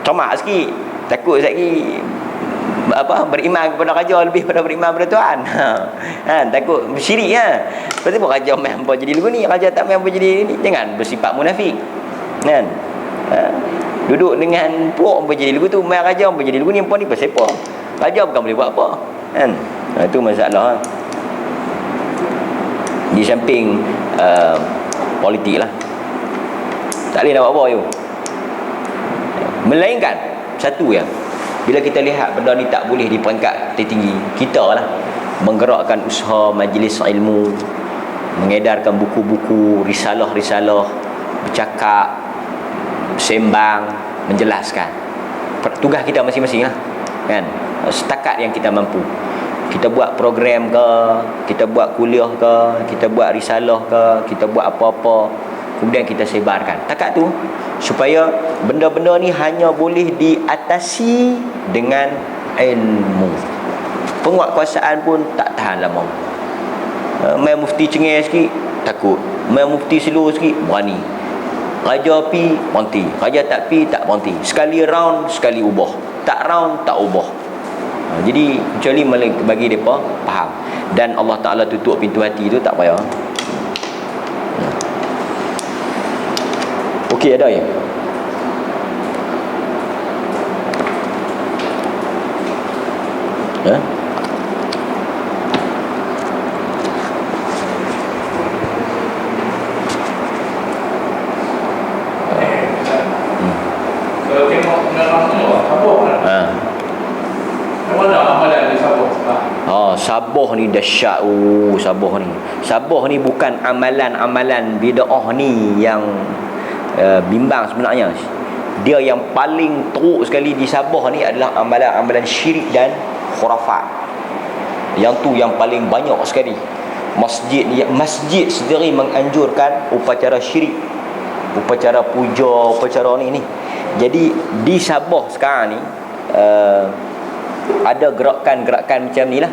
cermat sikit. Takut lagi beriman kepada raja lebih pada beriman kepada Tuhan. Takut syirik kan. Lepas tu raja main hampa jadi lagu ni, raja tak main hampa jadi ni. Jangan bersifat munafik. Kan? Duduk dengan puak hampa jadi lagu tu, main raja hampa jadi lagu ni, hampa ni pasal apa? Raja bukan boleh buat apa. Kan? Itu masalah. Di samping politik lah. Tak boleh nak buat apa you. Melainkan satu yang bila kita lihat benda ni tak boleh di peringkat tertinggi, kita lah menggerakkan usaha majlis ilmu, mengedarkan buku-buku, risalah-risalah, bercakap, sembang, menjelaskan. Tugas kita masing-masing lah, kan? Setakat yang kita mampu. Kita buat program ke, kita buat kuliah ke, kita buat risalah ke, kita buat apa-apa, kemudian kita sebarkan. Takat tu supaya benda-benda ni hanya boleh diatasi dengan ilmu. Penguatkuasaan pun tak tahan lama. Main mufti cengih sikit, takut. Main mufti slow sikit, berani. Raja pi, berhenti. Raja tak pi, tak berhenti. Sekali round, sekali ubah. Tak round, tak ubah. Jadi kecuali bagi mereka faham. Dan Allah Ta'ala tutup pintu hati tu, tak payah. Okey, ada ya? Kalau tengok dalam tu, Sabah kan? Mana amalan di Sabah? Sabah ni dahsyat. Sabah ni bukan amalan-amalan bid'ah ni yang bimbang sebenarnya. Dia yang paling teruk sekali di Sabah ni adalah amalan-amalan syirik dan khurafat. Yang tu yang paling banyak sekali. Masjid sendiri menganjurkan upacara syirik, upacara puja, upacara ni. Jadi di Sabah sekarang ni ada gerakan-gerakan macam ni lah.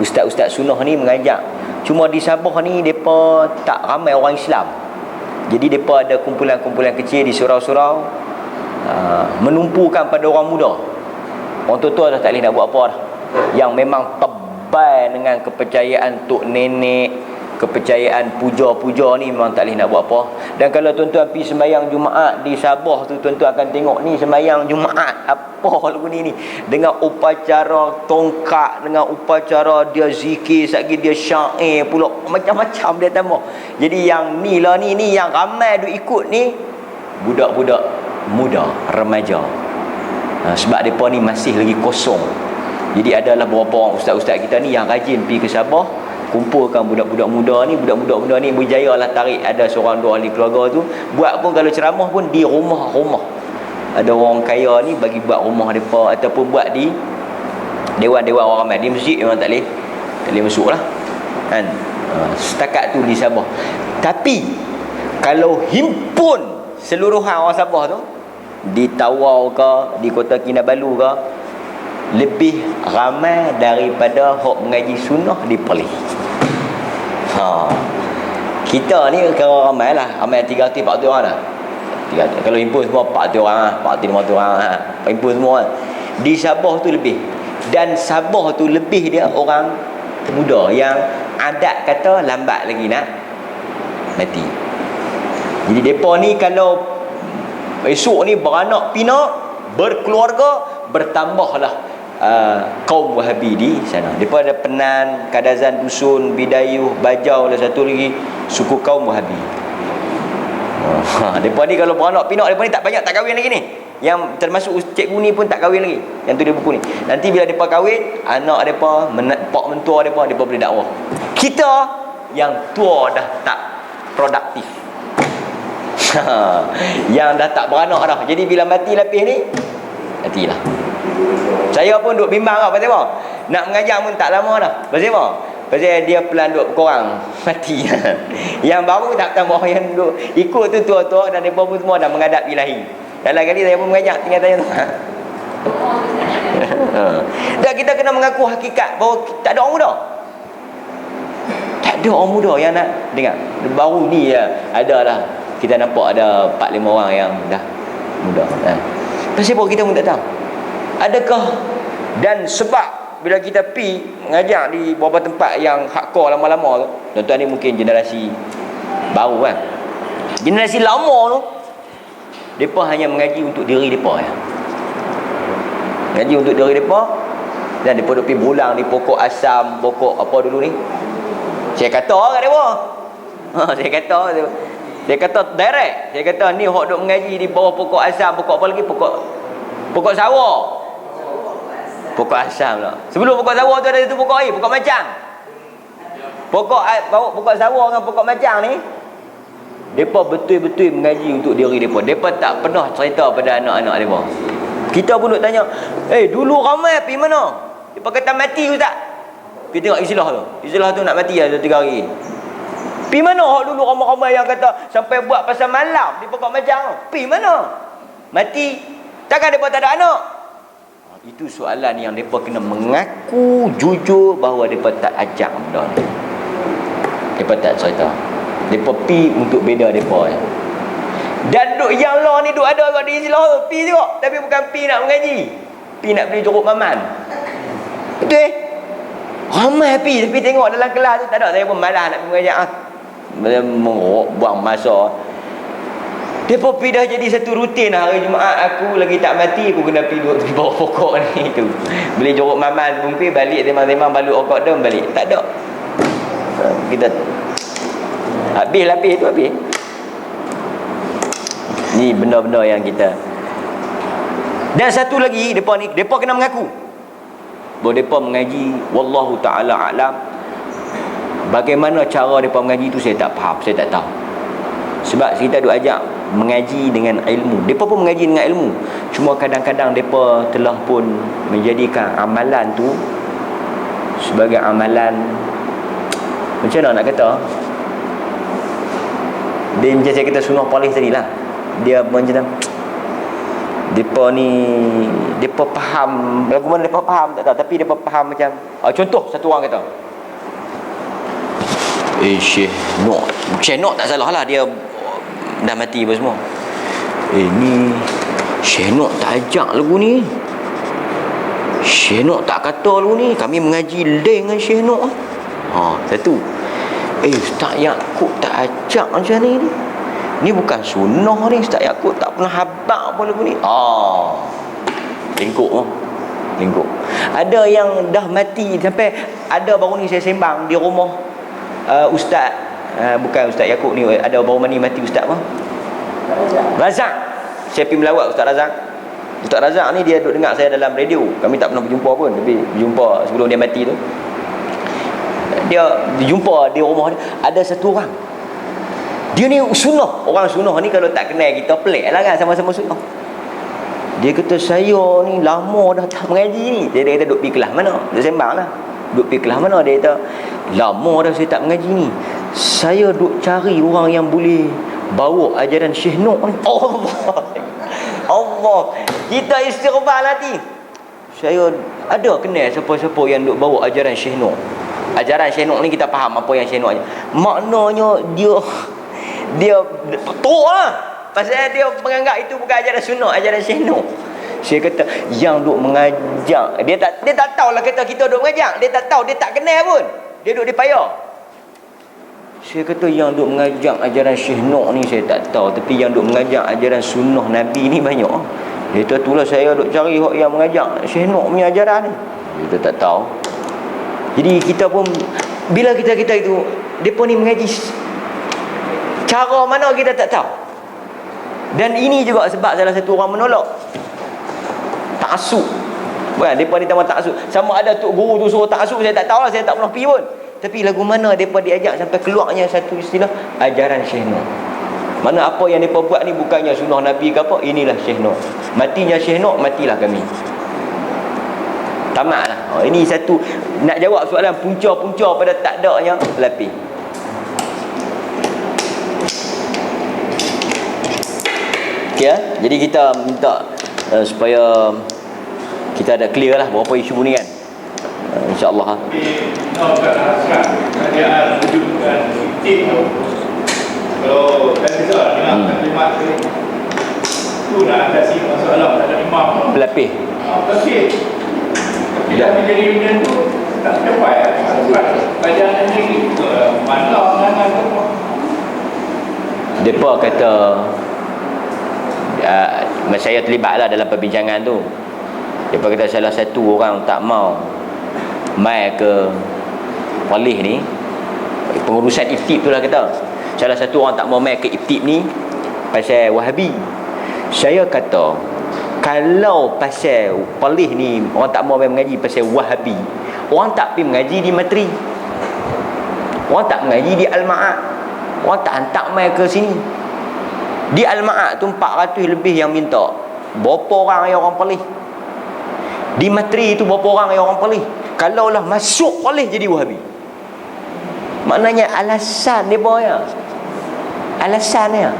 Ustaz-ustaz sunnah ni mengajak. Cuma di Sabah ni mereka tak ramai orang Islam. Jadi mereka ada kumpulan-kumpulan kecil di surau-surau, menumpukan pada orang muda. Orang tua-tua dah tak boleh nak buat apa dah. Yang memang tebal dengan kepercayaan tok nenek, kepercayaan puja-puja ni, memang tak boleh nak buat apa. Dan kalau tuan-tuan pergi sembahyang Jumaat di Sabah tu, tuan-tuan akan tengok ni sembahyang Jumaat apa lagu ni dengan upacara tongkat, dengan upacara dia zikir, satgi dia syair pula, macam-macam dia tambah. Jadi yang ni lah ni yang ramai duk ikut ni budak-budak muda, remaja. Sebab mereka ni masih lagi kosong. Jadi adalah beberapa orang ustaz-ustaz kita ni yang rajin pergi ke Sabah, kumpulkan budak-budak muda ni. Budak-budak muda ni berjaya lah tarik. Ada seorang dua ahli keluarga tu buat pun, kalau ceramah pun di rumah-rumah. Ada orang kaya ni bagi buat rumah mereka, ataupun buat di dewan-dewan orang ramai. Di masjid memang tak boleh masuk lah kan. Setakat tu di Sabah. Tapi kalau himpun seluruhan orang Sabah tu, di Tawau ke, di Kota Kinabalu ke, lebih ramai daripada hok mengaji sunnah di Perlis. Kita ni kalau ramai lah, ramai 300-400 orang dah. Kalau himpun semua 400 orang lah, 400-500 orang lah, himpun semua lah. Di Sabah tu lebih. Dan Sabah tu lebih dia orang muda yang adat kata lambat lagi nak mati. Jadi mereka ni kalau esok ni beranak pinak, berkeluarga, bertambahlah kaum Wahabi di sana. Mereka ada Penan, Kadazan, Dusun, Bidayuh, Bajau, dan satu lagi suku kaum Wahabi. Mereka ni kalau beranak pinak, mereka ni tak banyak, tak kahwin lagi ni. Yang termasuk cikgu ni pun tak kahwin lagi, yang tulis buku ni. Nanti bila mereka kahwin, anak mereka, pak mentua mereka boleh dakwah. Kita yang tua dah tak produktif, yang dah tak beranak dah. Jadi bila mati lapis ni, matilah. Saya pun duk bimbang lah. Pasal apa? Nak mengajar pun tak lama dah. Pasal apa? Pasal dia pelan duk korang mati. Yang baru tak tambah, yang duk ikut tu tua-tua, dan mereka pun semua dah menghadap ilahi. Dalam kali saya pun mengajar, tinggal tanya tu. Dan kita kena mengaku hakikat bahawa tak ada orang muda. Tak ada orang muda yang nak dengar. Baru ni ya, ada lah. Kita nampak ada 4-5 orang yang dah muda. Pasal apa kita pun tak tahu. Adakah, dan sebab bila kita pi mengajar di beberapa tempat yang hardcore lama-lama tu, tuan-tuan ni mungkin generasi baru kan. Generasi lama tu, mereka hanya mengaji untuk diri mereka ya. Mengaji untuk diri mereka. Dan mereka duk pergi berulang di pokok asam, pokok apa dulu ni, saya kata kat mereka. Saya kata direct. Saya kata ni hok duk mengaji di bawah pokok asam, pokok apa lagi, pokok sawah. Pokok asam lah. Sebelum pokok sawah tu ada satu pokok air, pokok macang. Pokok sawah dengan pokok macang ni, mereka betul-betul mengaji untuk diri mereka. Mereka tak pernah cerita pada anak-anak mereka. Kita pun duk tanya, dulu ramai pergi mana? Mereka kata mati ustaz. Kita tengok istilah tu. Istilah tu nak mati lah 2-3 hari. Pergi mana dulu ramai-ramai yang kata sampai buat pasal malam di pokok macang? Pergi mana? Mati. Takkan mereka tak ada anak? Itu soalan yang mereka kena mengaku jujur bahawa mereka tak ajak benda ni. Mereka tak cerita. Mereka pi untuk beda mereka. Dan duk yang law ni duk ada kat di istilah tu. Pi juga. Tapi bukan pi nak mengaji. Pi nak beli jeruk maman. Betul ramai pi. Tapi tengok dalam kelas tu tak ada. Saya pun malas nak mengajar. Buang masa. Mereka pi dah jadi satu rutin. Hari Jumaat aku lagi tak mati, aku kena pi duduk di bawah pokok ni tu. Beli jeruk maman pun pi, balik temang-temang balut okok dom balik. Tak ada. Kita habis tu habis. Ni benda-benda yang kita. Dan satu lagi, depa kena mengaku bahawa depa mengaji wallahu taala alam. Bagaimana cara depa mengaji tu saya tak faham, saya tak tahu. Sebab kita duk ajak mengaji dengan ilmu. Depa pun mengaji dengan ilmu. Cuma kadang-kadang depa telah pun menjadikan amalan tu sebagai amalan, macam mana nak kata, dia macam saya kata sunnah paling tadi lah. Dia macam depa ni, depa faham lagu mana, depa faham tak tahu, tapi depa faham macam contoh satu orang kata Syekh Nok tak salah lah, dia dah mati apa semua. Ni Syekh Nok tak ajak lagu ni, Syekh Nok tak kata lagu ni, kami mengaji dengan Syekh Nok. Satu, Ustaz Yaakob tak ajak macam ni. Ni bukan sunnah ni, Ustaz Yaakob tak pernah habaq pun lagu ni. Lengkuk. Ada yang dah mati sampai ada baru ni saya sembang di rumah Ustaz, bukan Ustaz Yaakob ni, ada baru ni mati Ustaz apa? Razak. Saya pergi melawat Ustaz Razak. Ustaz Razak ni dia duduk dengar saya dalam radio. Kami tak pernah berjumpa pun, tapi berjumpa sebelum dia mati tu. dia jumpa di rumah dia, ada satu orang. Dia ni sunnah. Orang sunnah ni kalau tak kenal kita pelik lah kan, sama-sama sunnah. Dia kata, saya ni lama dah tak mengaji ni. Dia kata, duduk pergi kelas mana? Dia sembang lah, duduk pergi kelas mana? Dia kata, lama dah saya tak mengaji ni. Saya duduk cari orang yang boleh bawa ajaran Syekh Nok ni. Allah, kita istighfar nanti. Saya ada kenal siapa-siapa yang duk bawa ajaran Syekh Nok. Ajaran Syekh Nok ni kita faham apa yang Syekh Nok ajar. Maknanya dia betul lah. Pasal dia menganggap itu bukan ajaran sunnah, ajaran Syekh Nok. Saya kata, yang duk mengajak, dia tak tahulah kata kita duk mengajak. Dia tak tahu, dia tak kenal pun. Dia duk dipayah. Saya kata, yang duk mengajak ajaran Syekh Nok ni saya tak tahu, tapi yang duk mengajak ajaran sunnah Nabi ni banyak. Dia kata, itulah saya duk cari orang yang mengajak Syekh Nok punya ajaran ni. Kita tak tahu. Jadi kita pun, bila kita itu, mereka ni mengaji cara mana kita tak tahu. Dan ini juga sebab salah satu orang menolak ta'assub. Bukan, mereka ni tambah ta'assub. Sama ada tok guru tu suruh ta'assub, saya tak tahu lah, saya tak pernah pergi pun. Tapi lagu mana mereka diajak sampai keluarnya satu istilah ajaran Syekh Nok. Mana apa yang mereka buat ni bukannya sunnah Nabi ke apa, inilah Syekh Nok. Matinya Syekh Nok, matilah kami. Tamatlah. Ini satu, nak jawab soalan punca-punca pada tak adanya lapis. Okay, jadi kita minta supaya kita ada clear lah berapa isu ni kan. InsyaAllah. Nak hasrat kerajaan wujudkan titik tu. Kalau dah besar dengan kalimat tu nak atasi masalah ada imam Pelapis. Pelapis. Bila jadi benda tu tak capai hasrat kerajaan ni mana dengan apa. Mereka kata saya terlibatlah dalam perbincangan tu. Mereka kata salah satu orang tak mau mai ke polis ni, pengurusan iftib tu lah kata, salah satu orang tak mau mai ke iftib ni pasal Wahabi. Saya kata, kalau pasal polis ni orang tak mau mai mengaji pasal Wahabi, orang tak pergi mengaji di Materi, orang tak mengaji di Al-Ma'ad, orang tak hantar mai ke sini. Di Al-Ma'ad tu 400 lebih yang minta. Berapa orang yang orang polis? Di Materi tu berapa orang yang orang polis? Kalaulah masuk polis jadi Wahabi, maknanya alasan dia boya. Alasannya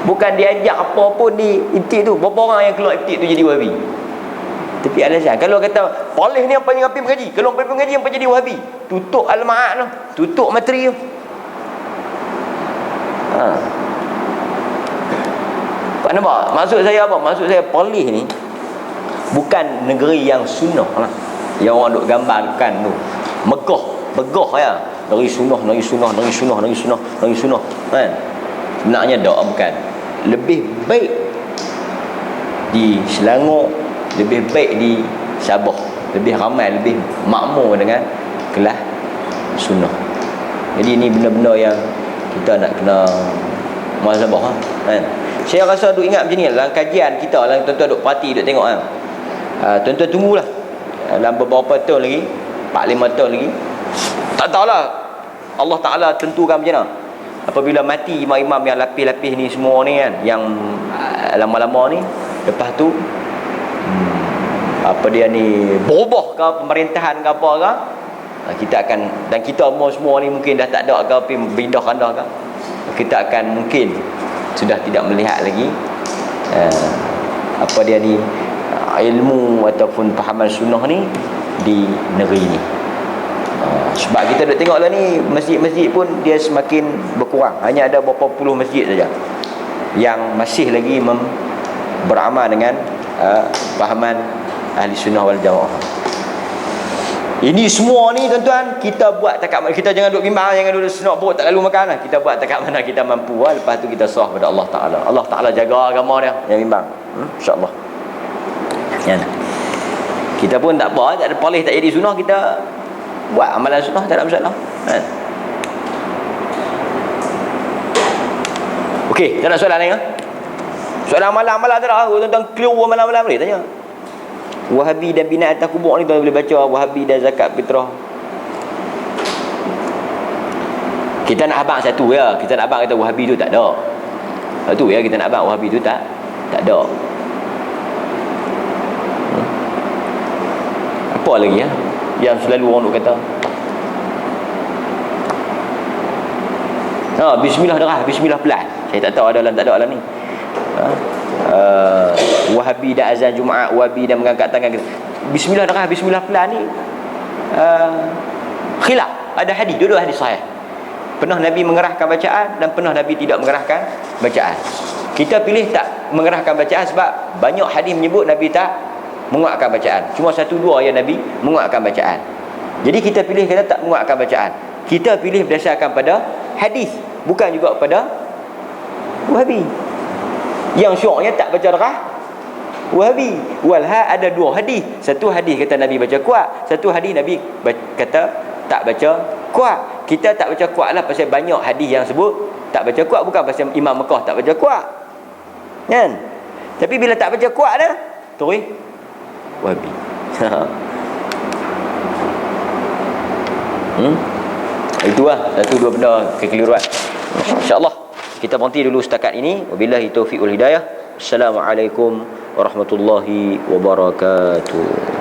bukan diajak apa pun di iftib tu. Berapa orang yang keluar iftib tu jadi Wahabi? Tapi alasan. Kalau kata polis ni apa yang pergi mengaji, kalau pergi mengaji apa jadi Wahabi, tutup Al-Ma'ad tu, tutup Materi tu. Pak nampak? Maksud saya apa? Maksud saya polis ni bukan negeri yang sunnah lah, yang orang duk gambarkan tu. Megah ya. Negeri sunnah, negeri sunnah, negeri sunnah, negeri sunnah, negeri sunnah. Kan? Sebenarnya tak, bukan. Lebih baik di Selangor, lebih baik di Sabah, lebih ramai, lebih makmur dengan kelas sunnah. Jadi ini benda-benda yang kita nak kena muhasabah kan. Saya rasa duk ingat macam ni dalam kajian kita, dalam tuan-tuan duk parti, duk tengok kan. Tuan-tuan tunggulah dalam beberapa tahun lagi, 4-5 tahun lagi, tak tahulah Allah Ta'ala tentukan macam mana. Apabila mati imam-imam yang lapis-lapis ni semua ni kan, yang lama-lama ni, lepas tu apa dia ni berubah ke pemerintahan ke apa ke, kita akan, dan kita semua ni mungkin dah tak ada ke, pindah-kandah ke, kita akan mungkin sudah tidak melihat lagi apa dia ni ilmu ataupun pahaman sunnah ni di negeri ni. Sebab kita dah tengok lah ni, masjid-masjid pun dia semakin berkurang. Hanya ada beberapa puluh masjid saja yang masih lagi beramal dengan pahaman ahli sunnah wal jamaah. Ini semua ni tuan-tuan, kita buat takat mana. Kita jangan duduk bimbang, jangan duduk senok perut tak lalu makan lah. Kita buat takat mana kita mampu lah. Lepas tu kita serah pada Allah Ta'ala. Allah Ta'ala jaga agama dia, jangan bimbang. InsyaAllah ya. Kita pun tak apa, tak ada polis, tak jadi sunnah, kita buat amalan sunnah, tak ada masalah kan? Okey, tak nak soalan lain kan? Soalan amalan-amalan tak ada. Tuan-tuan clear amalan-amalan boleh tanya. Wahabi dan binaan atas kubur ni tuan boleh baca. Wahabi dan zakat fitrah. Kita nak abang satu ya. Kita nak abang kata Wahabi tu tak ada. Satu ya, kita nak abang Wahabi tu tak ada. Apa lagi ya yang selalu orang duk kata? Bismillah darah, bismillah pelan. Saya tak tahu ada dalam tak ada dalam ni. Wahabi dah azan Jumaat, Wahabi dah mengangkat tangan. Bismillah darah, bismillah pelan ni khilaf. Ada hadis, dua-dua hadis sahih. Pernah Nabi mengerahkan bacaan dan pernah Nabi tidak mengerahkan bacaan. Kita pilih tak mengerahkan bacaan sebab banyak hadis menyebut Nabi tak menguatkan bacaan. Cuma satu dua yang Nabi menguatkan bacaan. Jadi kita pilih kata tak menguatkan bacaan. Kita pilih berdasarkan pada hadis, bukan juga pada Wahabi. Yang syu'nya tak baca darah Wahabi. Walha ada dua hadis. Satu hadis kata Nabi baca kuat, satu hadis Nabi kata tak baca kuat. Kita tak baca kuat lah pasal banyak hadis yang sebut tak baca kuat, bukan pasal Imam Mekah tak baca kuat, kan? Tapi bila tak baca kuat dah terus Wahabi. Itulah satu dua benda kekeliruan. InsyaAllah kita berhenti dulu setakat ini. Wabillahi taufiq wal hidayah. Assalamualaikum warahmatullahi wabarakatuh.